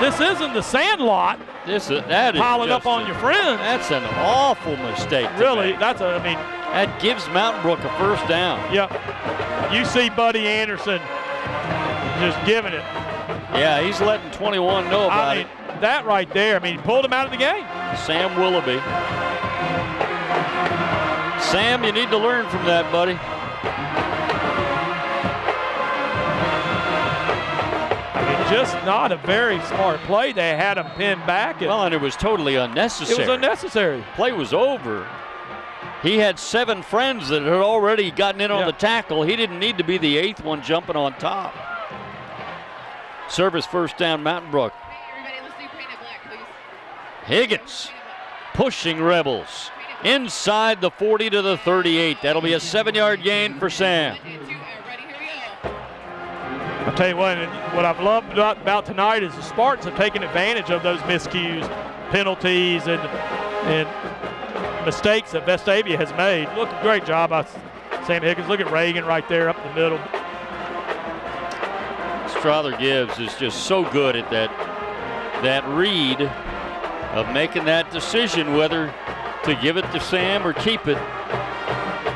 this isn't the Sandlot. That is piling up on your friends. That's an awful mistake. Really, make. That gives Mountain Brook a 1st down. Yep. You see Buddy Anderson just giving it. Yeah, he's letting 21 know about it. That right there, he pulled him out of the game. Sam Willoughby. Sam, you need to learn from that, buddy. Just not a very smart play. They had him pinned back. And it was totally unnecessary. It was unnecessary. Play was over. He had 7 friends that had already gotten in on Yeah. the tackle. He didn't need to be the 8th one jumping on top. Service first down, Mountain Brook. Everybody, let's do painted black, please. Higgins pushing Rebels inside the 40 to the 38. That'll be a 7-yard gain for Sam. 1 and 2, ready, here we go. I'll tell you what I've loved about tonight is the Spartans have taken advantage of those miscues, penalties, and mistakes that Vestavia has made. Look, great job by Sam Higgins. Look at Reagan right there up the middle. Strother Gibbs is just so good at that read of making that decision whether to give it to Sam or keep it.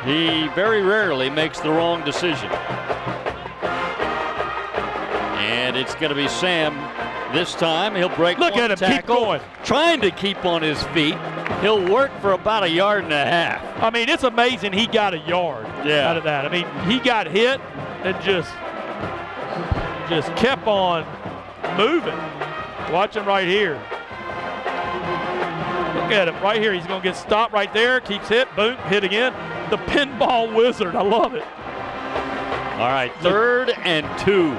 He very rarely makes the wrong decision. And it's going to be Sam this time. He'll break Look one at him, keep tackle, going. trying to keep on his feet. He'll work for about 1.5 yards. I mean, it's amazing he got a yard out of that. I mean, he got hit and just kept on moving. Watch him right here. Look at him right here. He's going to get stopped right there. Keeps hit. Boom. Hit again. The pinball wizard. I love it. All right, 3rd and 2.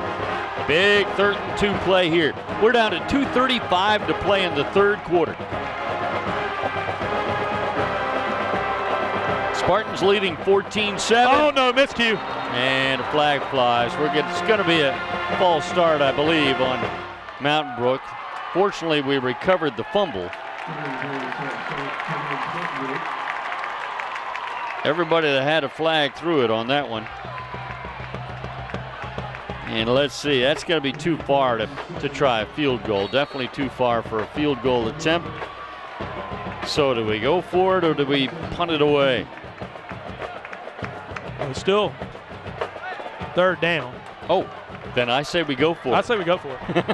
Big 3rd and 2 play here. We're down to 2:35 to play in the 3rd quarter. Spartans leading 14-7. Oh, no, miscue. And a flag flies. It's going to be a false start, I believe, on Mountain Brook. Fortunately, we recovered the fumble. Everybody that had a flag threw it on that one. And let's see, that's going to be too far to try a field goal. Definitely too far for a field goal attempt. So do we go for it or do we punt it away? Well, it's still 3rd down. Oh, then I say we go for it. I say we go for it.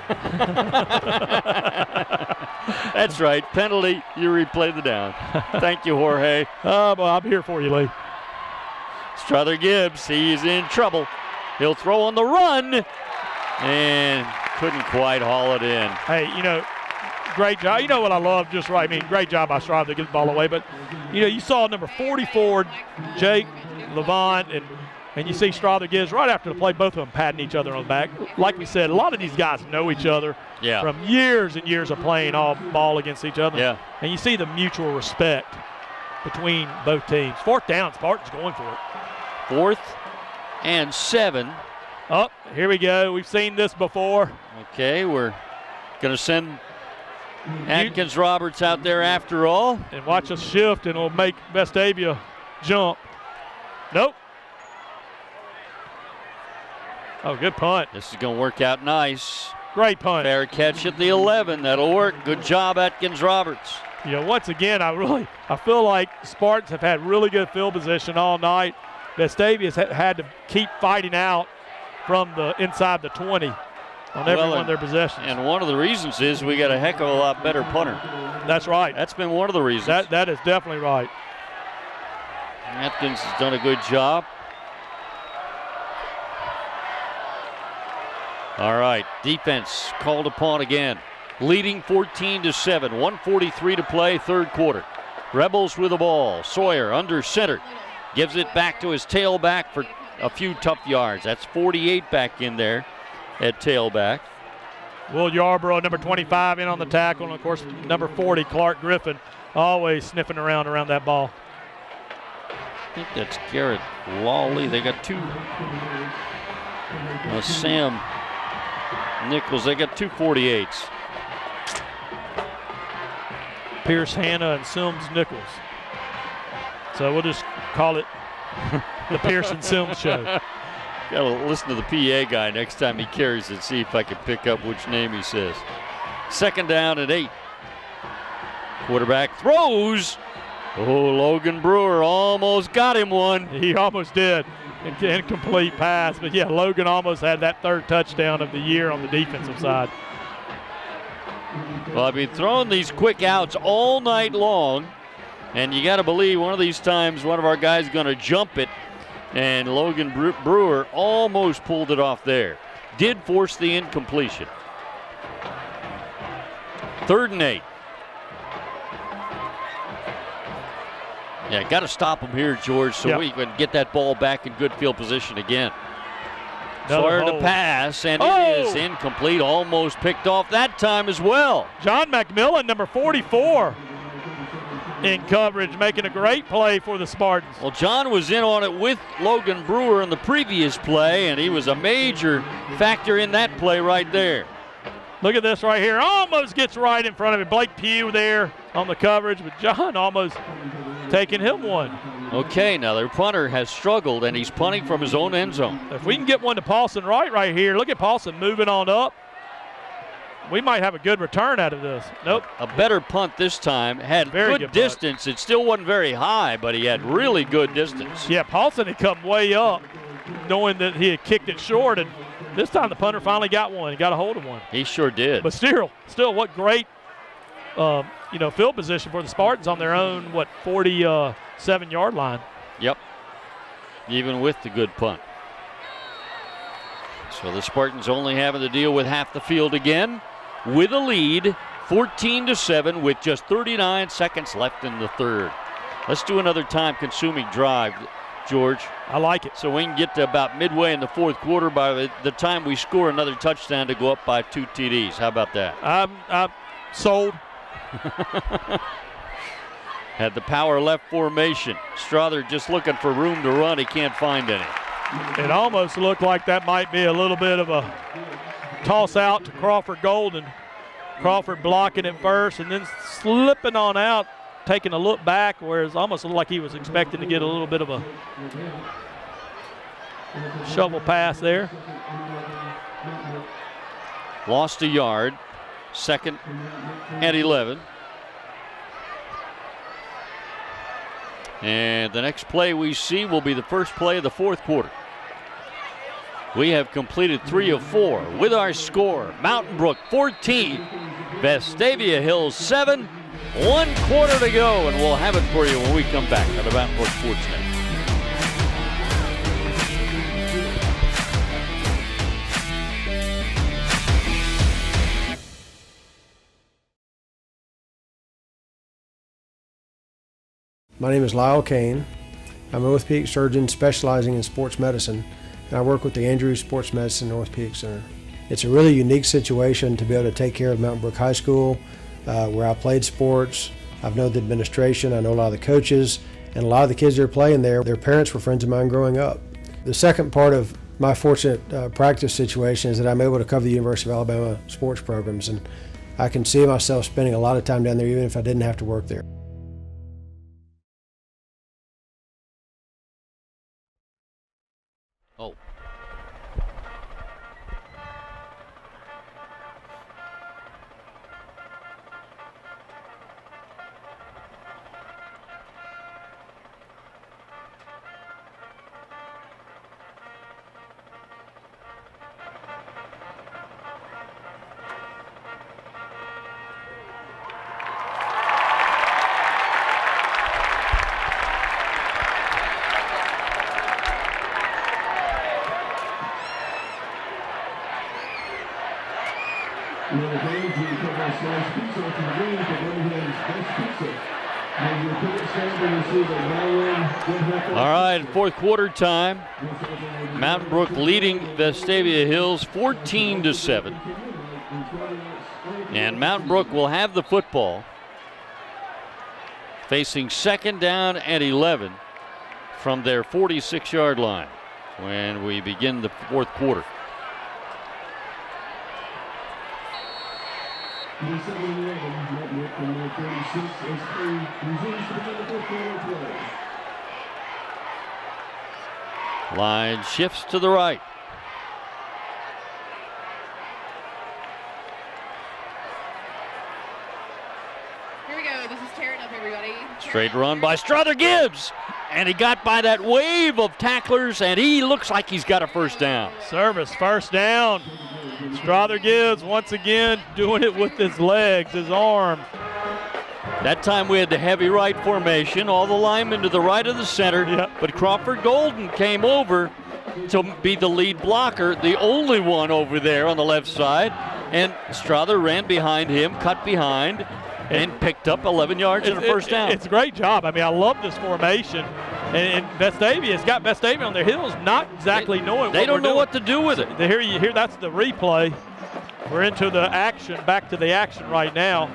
That's right. Penalty, you replay the down. Thank you, Jorge. Well, I'm here for you, Lee. Strother Gibbs, he's in trouble. He'll throw on the run and couldn't quite haul it in. Hey, great job. You know what I love just right. I mean, great job by Strother to get the ball away. But, you saw number 44, Jake Levant, and you see Strother Gibbs right after the play, both of them patting each other on the back. Like we said, a lot of these guys know each other from years and years of playing all ball against each other. Yeah. And you see the mutual respect between both teams. 4th down, Spartans going for it. 4th and 7. Oh, here we go. We've seen this before. Okay, we're going to send Atkins Roberts out there after all. And watch us shift, and it'll make Vestavia jump. Nope. Oh, good punt. This is going to work out nice. Great punt. Fair catch at the 11. That'll work. Good job, Atkins Roberts. Once again, I feel like Spartans have had really good field position all night. Vestavia's had to keep fighting out from the inside the 20 on every one of their possessions. And one of the reasons is we got a heck of a lot better punter. That's right. That's been one of the reasons. That is definitely right. Atkins has done a good job. All right, defense called upon again. Leading 14-7, 1:43 to play, 3rd quarter. Rebels with the ball. Sawyer under center. Gives it back to his tailback for a few tough yards. That's 48 back in there at tailback. Will Yarborough, number 25, in on the tackle. And, of course, number 40, Clark Griffin, always sniffing around that ball. I think that's Garrett Lawley. They got 2. Sam Nichols. They got 2 48s. Pierce Hanna and Sims Nichols. So we'll just call it the Pearson Sims show. Got to listen to the PA guy next time he carries it, see if I can pick up which name he says. 2nd down and 8. Quarterback throws. Oh, Logan Brewer almost got him one. He almost did. Incomplete pass. But, yeah, Logan almost had that 3rd touchdown of the year on the defensive side. Well, I've been throwing these quick outs all night long. And you got to believe one of these times one of our guys is going to jump it. And Logan Brewer almost pulled it off there. Did force the incompletion. 3rd and 8. Yeah, got to stop him here, George, so we can get that ball back in good field position again. Sawyer to pass, and it is incomplete, almost picked off that time as well. John McMillan, number 44, in coverage, making a great play for the Spartans. Well, John was in on it with Logan Brewer in the previous play, and he was a major factor in that play right there. Look at this right here. Almost gets right in front of it. Blake Pugh there on the coverage, but John almost taking him one. Okay, now their punter has struggled, and he's punting from his own end zone. If we can get one to Paulson right here. Look at Paulson moving on up. We might have a good return out of this. Nope. A better punt this time. Had very good distance. Punt. It still wasn't very high, but he had really good distance. Yeah, Paulson had come way up knowing that he had kicked it short, and this time the punter finally got one. He got a hold of one. He sure did. But still what great field position for the Spartans on their own, 47-yard line. Yep. Even with the good punt. So the Spartans only having to deal with half the field again with a lead, 14-7 with just 39 seconds left in the third. Let's do another time-consuming drive, George. I like it. So we can get to about midway in the fourth quarter by the time we score another touchdown to go up by 2 TDs. How about that? I'm sold. Had the power left formation. Strother just looking for room to run. He can't find any. It almost looked like that might be a little bit of a toss out to Crawford Golden. Crawford blocking it first and then slipping on out, taking a look back, whereas almost looked like he was expecting to get a little bit of a shovel pass there. Lost a yard. 2nd and 11. And the next play we see will be the first play of the fourth quarter. We have completed 3 of 4 with our score. Mountain Brook 14, Vestavia Hills 7. 1 quarter to go, and we'll have it for you when we come back on the Mountain Brook Sports Net. My name is Lyle Kane. I'm an orthopedic surgeon specializing in sports medicine, and I work with the Andrews Sports Medicine and Orthopedic Center. It's a really unique situation to be able to take care of Mountain Brook High School, where I played sports. I've known the administration, I know a lot of the coaches, and a lot of the kids that are playing there, their parents were friends of mine growing up. The second part of my fortunate practice situation is that I'm able to cover the University of Alabama sports programs, and I can see myself spending a lot of time down there even if I didn't have to work there. Oh. All right, fourth quarter time. Mountain Brook leading Vestavia Hills 14-7. And Mountain Brook will have the football, facing 2nd down and 11 from their 46-yard line when we begin the fourth quarter. Line shifts to the right. Here we go. This is tearing up, everybody. Straight run by Strother Gibbs. And he got by that wave of tacklers, and he looks like he's got a first down. Service, first down. Strother Gibbs once again doing it with his legs, his arm. That time we had the heavy right formation, all the linemen to the right of the center, but Crawford Golden came over to be the lead blocker, the only one over there on the left side, and Strother ran behind him, cut behind, And picked up 11 yards and a first down. It's a great job. I mean, I love this formation. And Vestavia's got Vestavia on their heels, not exactly knowing they what don't we're know doing. what to do with it. Here, that's the replay. We're into the action, back to the action right now.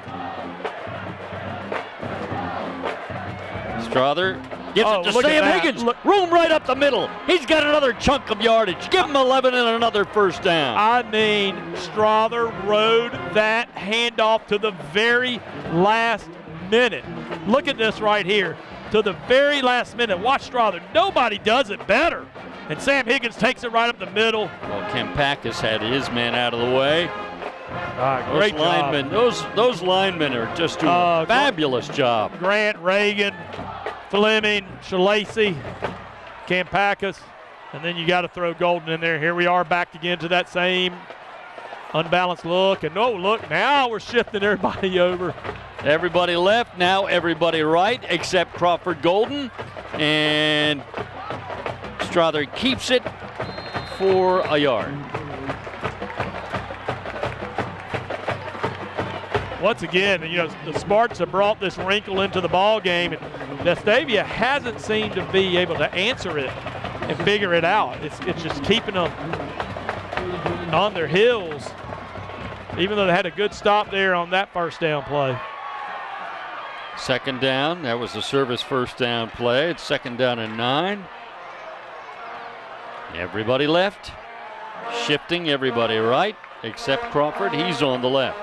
Strother gives it to look at Sam that. Higgins. Look. Room right up the middle. He's got another chunk of yardage. Give him 11 and another first down. I mean, Strother rode that handoff to the very last minute. Look at this right here. To the very last minute. Watch Strother. Nobody does it better. And Sam Higgins takes it right up the middle. Well, Kempakis had his man out of the way. Great linemen, job. those linemen are just doing a fabulous job. Grant, Reagan, Fleming, Shalacy, Kempakis, and then you got to throw Golden in there. Here we are back again to that same unbalanced look. And look, now we're shifting everybody over. Everybody left, now everybody right, except Crawford Golden. And Strother keeps it for a yard. Once again, the Spartans have brought this wrinkle into the ball game, and Vestavia hasn't seemed to be able to answer it and figure it out. It's just keeping them on their heels, even though they had a good stop there on that first down play. Second down, that was the service first down play. It's second down and 9. Everybody left, shifting everybody right, except Crawford. He's on the left.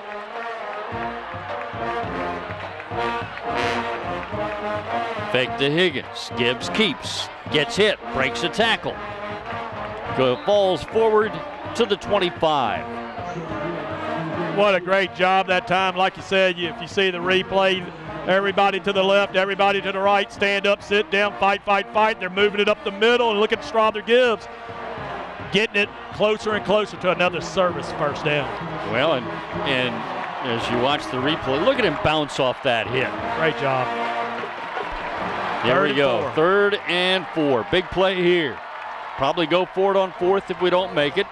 Fake to Higgins. Gibbs keeps. Gets hit. Breaks a tackle. Falls forward to the 25. What a great job that time. Like you said, if you see the replay, everybody to the left, everybody to the right, stand up, sit down, fight, fight, fight. They're moving it up the middle, and look at Strother Gibbs getting it closer and closer to another service first down. Well, and as you watch the replay, look at him bounce off that hit. Great job. Here we go. 3rd and 4. Big play here. Probably go for it on 4th if we don't make it.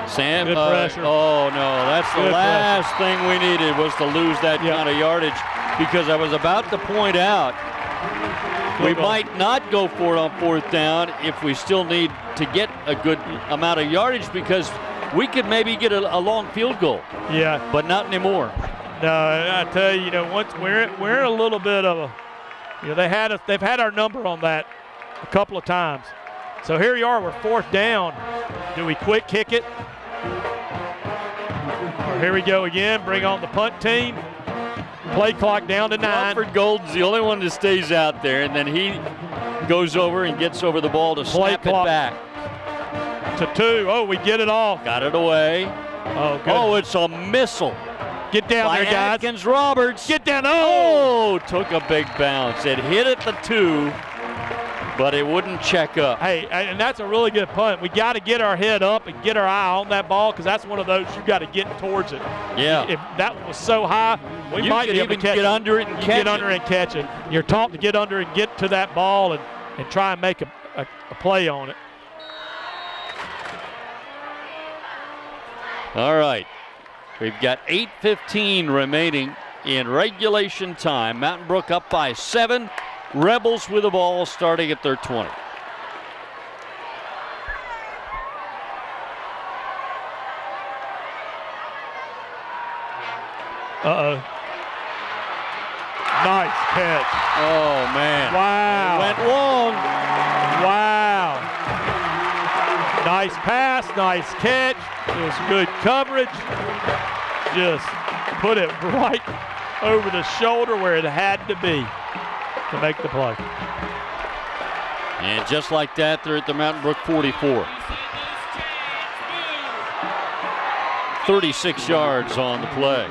Sam, good pressure. Oh no, that's the Good last thing we needed was to lose that kind of yardage, because I was about to point out we might not go for it on 4th down if we still need to get a good amount of yardage, because we could maybe get a long field goal. Yeah. But not anymore. No, I tell you, once we're in a little bit of a, they've had our number on that a couple of times. So here you are, we're 4th down. Do we quick kick it? Or here we go again, bring on the punt team. Play clock down to 9. Crawford Golden's the only one that stays out there, and then he goes over and gets over the ball to snap it back. To 2. Oh, we get it off. Got it away. Oh, good. Oh, it's a missile. Get down there, guys. Atkins Roberts. Get down. Oh, took a big bounce. It hit at the 2, but it wouldn't check up. Hey, and that's a really good punt. We got to get our head up and get our eye on that ball, because that's one of those you got to get towards it. Yeah. If that was so high, we might could be able to even catch get under it and catch get under and catch it. You're taught to get under and get to that ball and try and make a play on it. All right. We've got 8:15 remaining in regulation time. Mountain Brook up by 7. Rebels with the ball starting at their 20. Uh-oh. Nice catch. Oh, man. Wow. Went long. Wow. Nice pass, nice catch. It was good coverage. Just put it right over the shoulder where it had to be to make the play. And just like that, they're at the Mountain Brook 44. 36 yards on the play.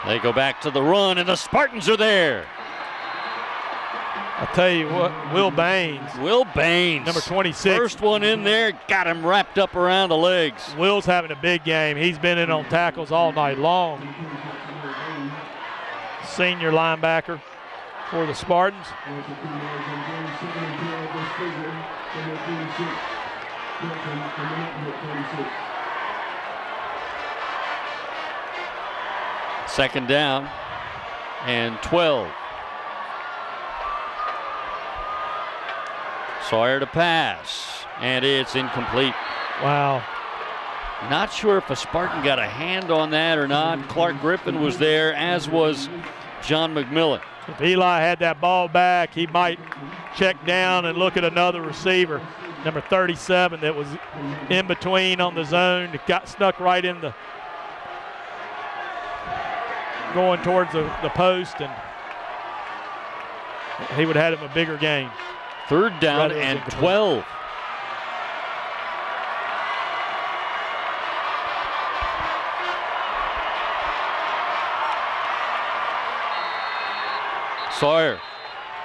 They go back to the run, and the Spartans are there. I'll tell you what, Will Baines, number 26. First one in there, got him wrapped up around the legs. Will's having a big game. He's been in on tackles all night long. senior linebacker for the Spartans. Second down and 12. Sawyer to pass, and it's incomplete. Wow. Not sure if a Spartan got a hand on that or not. Clark Griffin was there, as was John McMillan. If Eli had that ball back, he might check down and look at another receiver, number 37, that was in between on the zone. It got stuck right in the going towards the post, and he would have had him a bigger gain. Third down and 12. Sawyer.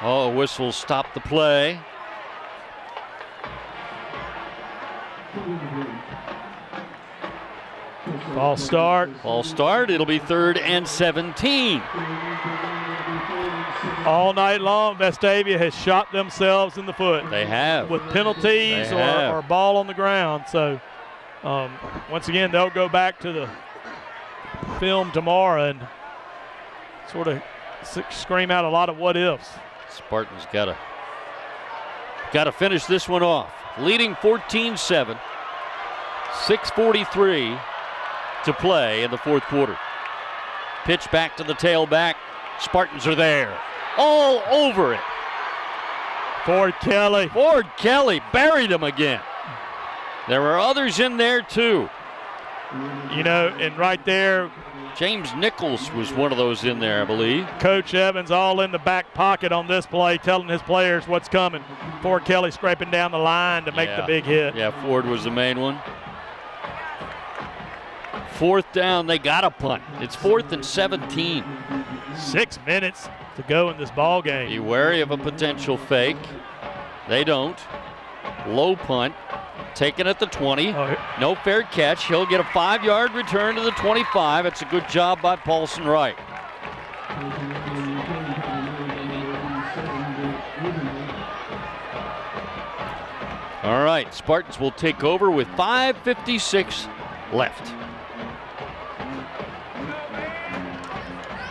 Oh, whistle stopped the play. False start. False start. It'll be 3rd and 17. All night long, Vestavia has shot themselves in the foot. They have. With penalties or ball on the ground. So, once again, they'll go back to the film tomorrow and sort of scream out a lot of what ifs. Spartans got to finish this one off. Leading 14-7. 6:43 to play in the fourth quarter. Pitch back to the tailback. Spartans are there. All over it. Ford Kelly buried him again. There were others in there too. You know, and right there, James Nichols was one of those in there, I believe. Coach Evans all in the back pocket on this play, telling his players what's coming. Ford Kelly scraping down the line to make the big hit. Yeah, Ford was the main one. Fourth down, they got a punt. It's 4th and 17. 6 minutes to go in this ball game. Be wary of a potential fake. They don't. Low punt. Taken at the 20. No fair catch. He'll get a 5-yard return to the 25. It's a good job by Paulson Wright. All right, Spartans will take over with 5:56 left.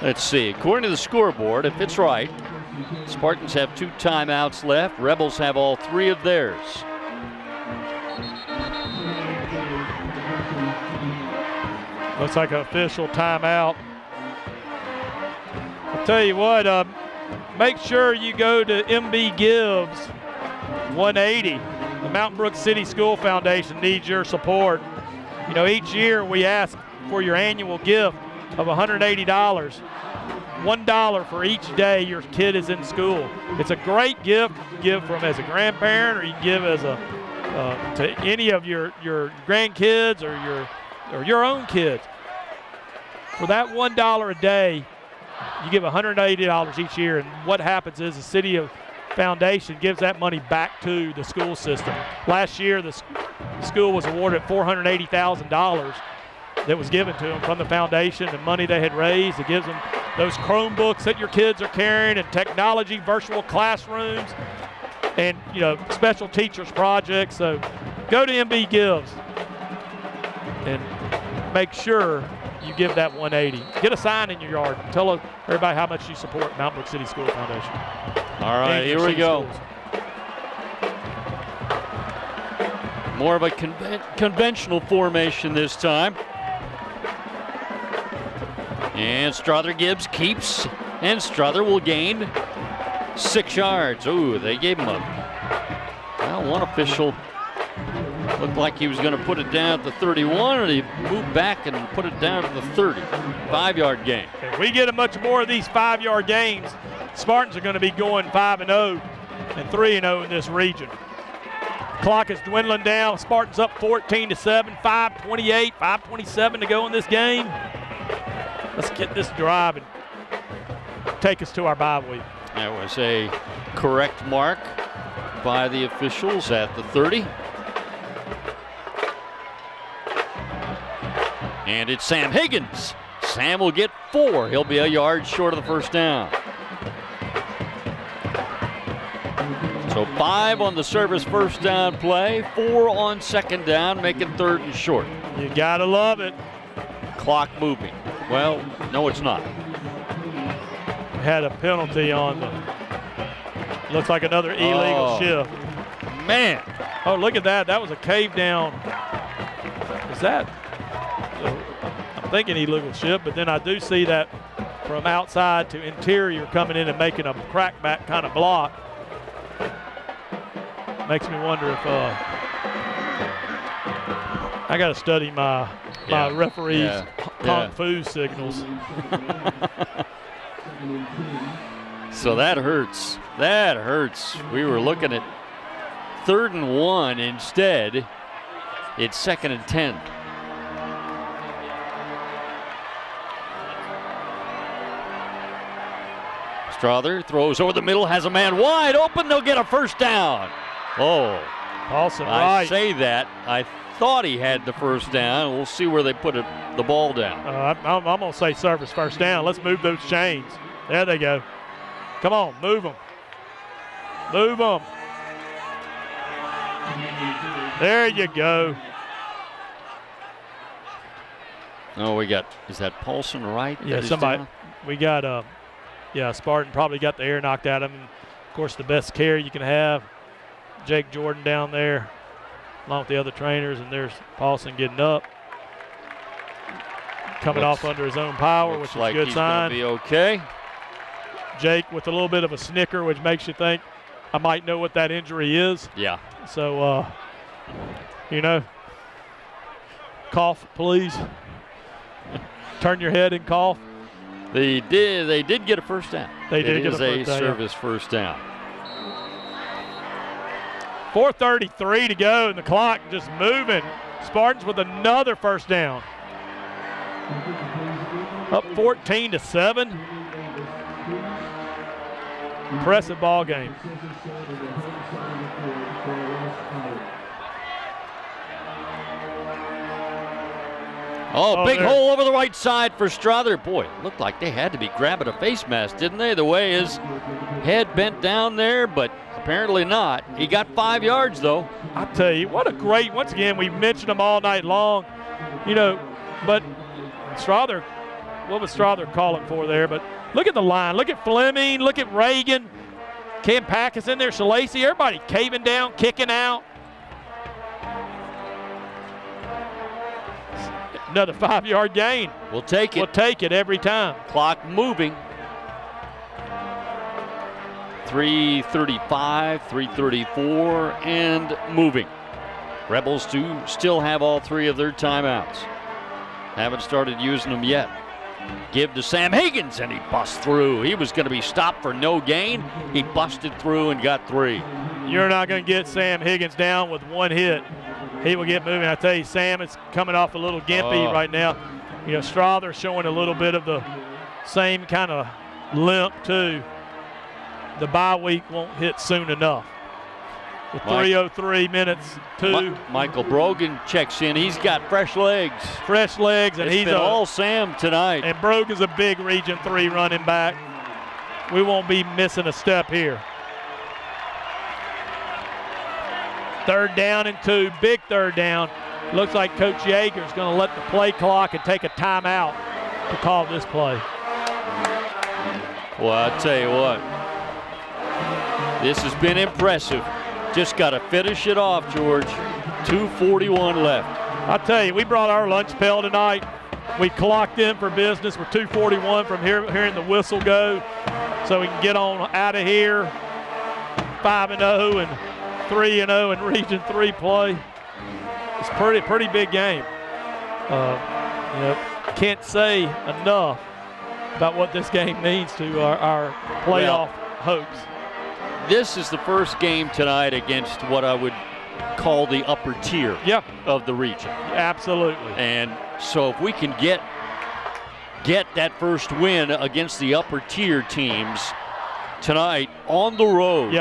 Let's see, according to the scoreboard, if it's right, Spartans have 2 timeouts left. Rebels have all 3 of theirs. Looks like an official timeout. I'll tell you what, make sure you go to MB Gives 180. The Mountain Brook City School Foundation needs your support. You know, each year we ask for your annual gift of $180. $1 for each day your kid is in school. It's a great gift to give from as a grandparent, or you can give as a to any of your grandkids or your own kids. For that $1 a day, you give $180 each year, and what happens is the city of foundation gives that money back to the school system. Last year, the school was awarded $480,000 that was given to them from the foundation, the money they had raised. It gives them those Chromebooks that your kids are carrying, and technology, virtual classrooms, and special teachers projects. So go to MB Gives and make sure you give that $180. Get a sign in your yard. Tell everybody how much you support Mount Brook City School Foundation. All right, here we go. Schools. More of a conventional formation this time. And Strother Gibbs keeps, and Strother will gain 6 yards. Ooh, they gave him one official looked like he was going to put it down at the 31, and he moved back and put it down to the 30. 5-yard gain. If we get much more of these 5-yard gains, Spartans are going to be going 5-0 and 3-0 in this region. Clock is dwindling down. Spartans up 14-7, 5:28, 5:27 to go in this game. Let's get this drive and take us to our bye week. That was a correct mark by the officials at the 30. And it's Sam Higgins. Sam will get 4. He'll be a yard short of the first down. So 5 on the service first down play, 4 on second down, making 3rd and short. You gotta love it. Clock moving. Well, no, it's not. Had a penalty on the, looks like another illegal shift. Man. Oh, look at that. That was a cave down. Is that? I'm thinking illegal shift, but then I do see that from outside to interior coming in and making a crackback kind of block. Makes me wonder if I got to study my referees' kung fu signals. So that hurts. That hurts. We were looking at 3rd and 1 instead. It's 2nd and 10. Strother throws over the middle, has a man wide open. They'll get a first down. Oh, Paulson, I right. say that. I thought he had the first down. We'll see where they put the ball down. I'm going to say service first down. Let's move those chains. There they go. Come on, move them. Move them. There you go. Oh, is that Paulson right? Yeah, somebody. We got, Spartan probably got the air knocked out of him. Of course, the best care you can have. Jake Jordan down there, along with the other trainers, and there's Paulson getting up. Coming off under his own power, which is a good sign. Be okay. Jake with a little bit of a snicker, which makes you think I might know what that injury is. Yeah. So, cough, please. Turn your head and cough. They did get a first down. They did get a first down. It is a service first down. 4:33 to go, and the clock just moving. Spartans with another first down. Up 14-7. Impressive ball game. Oh, big hole over the right side for Strother. Boy, it looked like they had to be grabbing a face mask, didn't they? The way his head bent down there, but apparently not. He got 5 yards, though. I tell you, what a great, once again, we mentioned them all night long, but Strother, what was Strother calling for there? But look at the line. Look at Fleming. Look at Reagan. Cam Pack is in there. Shalacy. Everybody caving down, kicking out. Another 5-yard gain. We'll take it. We'll take it every time. Clock moving. 3:35, 3:34, and moving. Rebels do still have all 3 of their timeouts. Haven't started using them yet. Give to Sam Higgins, and he busts through. He was going to be stopped for no gain. He busted through and got 3. You're not going to get Sam Higgins down with one hit. He will get moving. I tell you, Sam is coming off a little gimpy right now. Strother showing a little bit of the same kind of limp too. The bye week won't hit soon enough. With 3:03 minutes, 2. Michael Brogan checks in. He's got fresh legs. Fresh legs, and he's been all Sam tonight. And Brogan's a big Region 3 running back. We won't be missing a step here. 3rd down and 2, big 3rd down. Looks like Coach Yeager's going to let the play clock and take a timeout to call this play. Well, I tell you what, this has been impressive. Just got to finish it off, George. 2:41 left. I tell you, we brought our lunch pail tonight. We clocked in for business. We're 2:41 from hearing the whistle go, so we can get on out of here. 5-0 and 3-0 in Region 3 play. It's pretty big game. Can't say enough about what this game means to our playoff hopes. This is the first game tonight against what I would call the upper tier of the region. Absolutely. And so if we can get that first win against the upper tier teams tonight on the road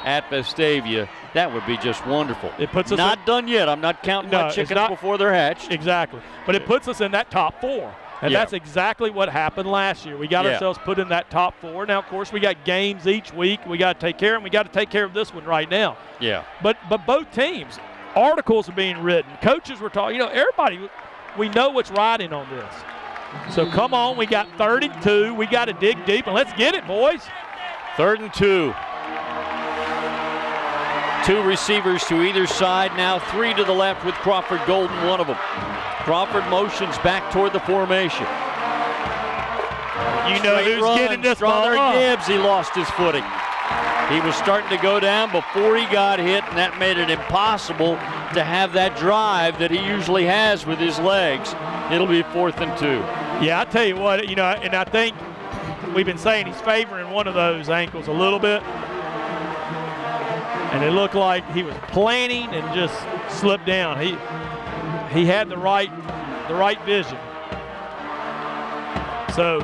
at Vestavia, that would be just wonderful. It puts us not done yet. I'm not counting my chickens before they're hatched. Exactly. But it puts us in that top 4. And Yeah. that's exactly what happened last year. We got ourselves put in that top 4. Now, of course, we got games each week. We got to take care of them. We got to take care of this one right now. Yeah. But both teams, articles are being written. Coaches were talking. Everybody, we know what's riding on this. So come on, we got 3rd and 2. We got to dig deep, and let's get it, boys. 3rd and 2. 2 receivers to either side now, 3 to the left with Crawford Golden, one of them. Crawford motions back toward the formation. You know Straight who's run. getting this ball Strother up. Gibbs, he lost his footing. He was starting to go down before he got hit, and that made it impossible to have that drive that he usually has with his legs. It'll be 4th and 2. Yeah, I tell you what, and I think we've been saying he's favoring one of those ankles a little bit. And it looked like he was planning and just slipped down. He had the right vision. So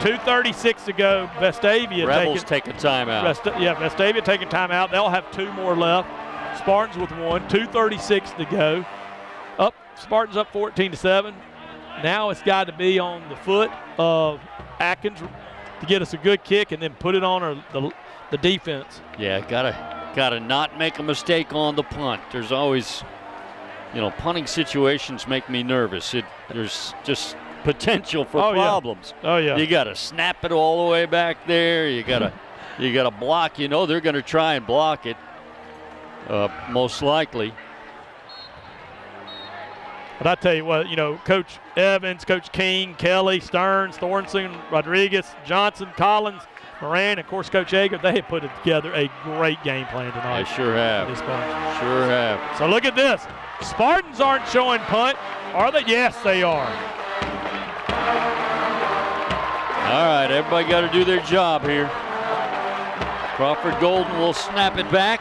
2:36 to go. Vestavia Rebels take a timeout. Vestavia taking timeout. They'll have 2 more left. Spartans with 1. 2:36 to go. Spartans up 14-7. Now it's got to be on the foot of Atkins to get us a good kick and then put it on the defense. Yeah, gotta not make a mistake on the punt. There's always, punting situations make me nervous. There's just potential for problems. Yeah. Oh yeah. You gotta snap it all the way back there. You gotta block. They're gonna try and block it. Most likely. But I tell you what, Coach Evans, Coach King, Kelly, Stearns, Thornton, Rodriguez, Johnson, Collins, Moran, and of course Coach Ager, they have put together a great game plan tonight. They sure have. Sure have. So look at this. Spartans aren't showing punt, are they? Yes, they are. All right, everybody got to do their job here. Crawford Golden will snap it back.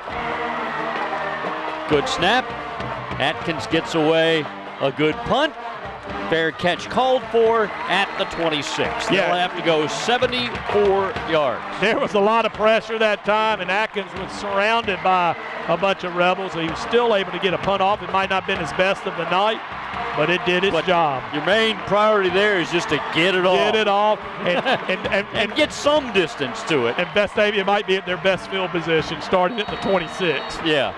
Good snap. Atkins gets away. A good punt. Fair catch called for at the 26. They'll have to go 74 yards. There was a lot of pressure that time, and Atkins was surrounded by a bunch of Rebels. He was still able to get a punt off. It might not have been his best of the night, but it did its job. Your main priority there is just to get it off. Get it off and get some distance to it. And Vestavia might be at their best field position starting at the 26. Yeah.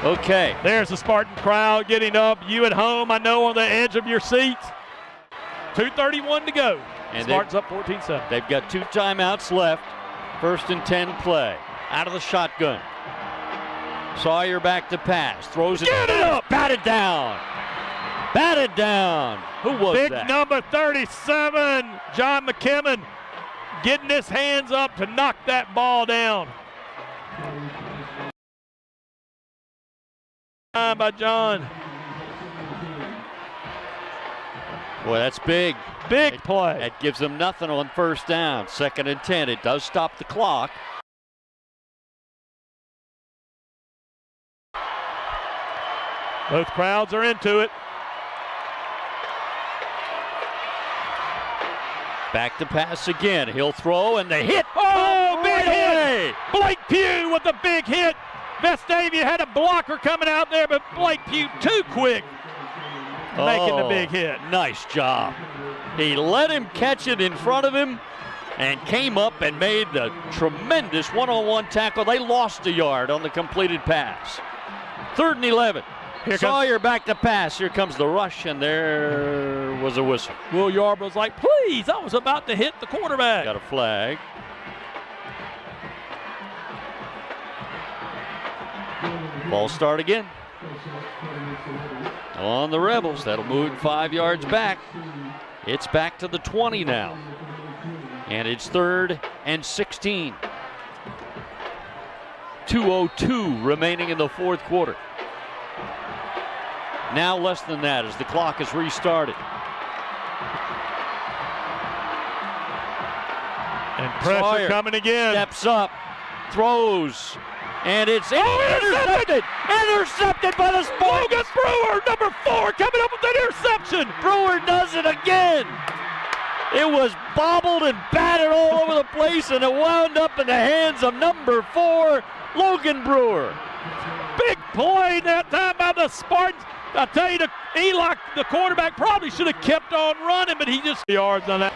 Okay. There's the Spartan crowd getting up. You at home, I know, on the edge of your seats. 2:31 to go. And Spartans up 14-7. They've got 2 timeouts left. 1st and 10 play. Out of the shotgun. Sawyer back to pass. Throws it. Get it up! Batted down. Batted down. Who was Big that? number 37, John McKimmon, getting his hands up to knock that ball down. By John. Boy, that's big. Big play. That gives them nothing on 1st down. 2nd and 10. It does stop the clock. Both crowds are into it. Back to pass again. He'll throw and they hit. Oh, big hit! hit! Blake Pugh with a big hit. Vestavia had a blocker coming out there, but Blake Pugh too quick, making the big hit. Nice job. He let him catch it in front of him and came up and made the tremendous one-on-one tackle. They lost a yard on the completed pass. 3rd and 11. Sawyer back to pass. Here comes the rush, and there was a whistle. Will Yarborough's like, please, I was about to hit the quarterback. Got a flag. Ball start again. On the Rebels. That'll move 5 yards back. It's back to the 20 now. And it's 3rd and 16. 2:02 remaining in the 4th quarter. Now less than that as the clock is restarted. And pressure Sawyer coming again. Steps up, throws, and it's intercepted! Intercepted by the Spartans! Logan Brewer, number 4, coming up with an interception! Brewer does it again! It was bobbled and batted all over the place, and it wound up in the hands of number 4, Logan Brewer. Big play that time by the Spartans. I tell you, Eli, the quarterback, probably should have kept on running, but he just yards on that.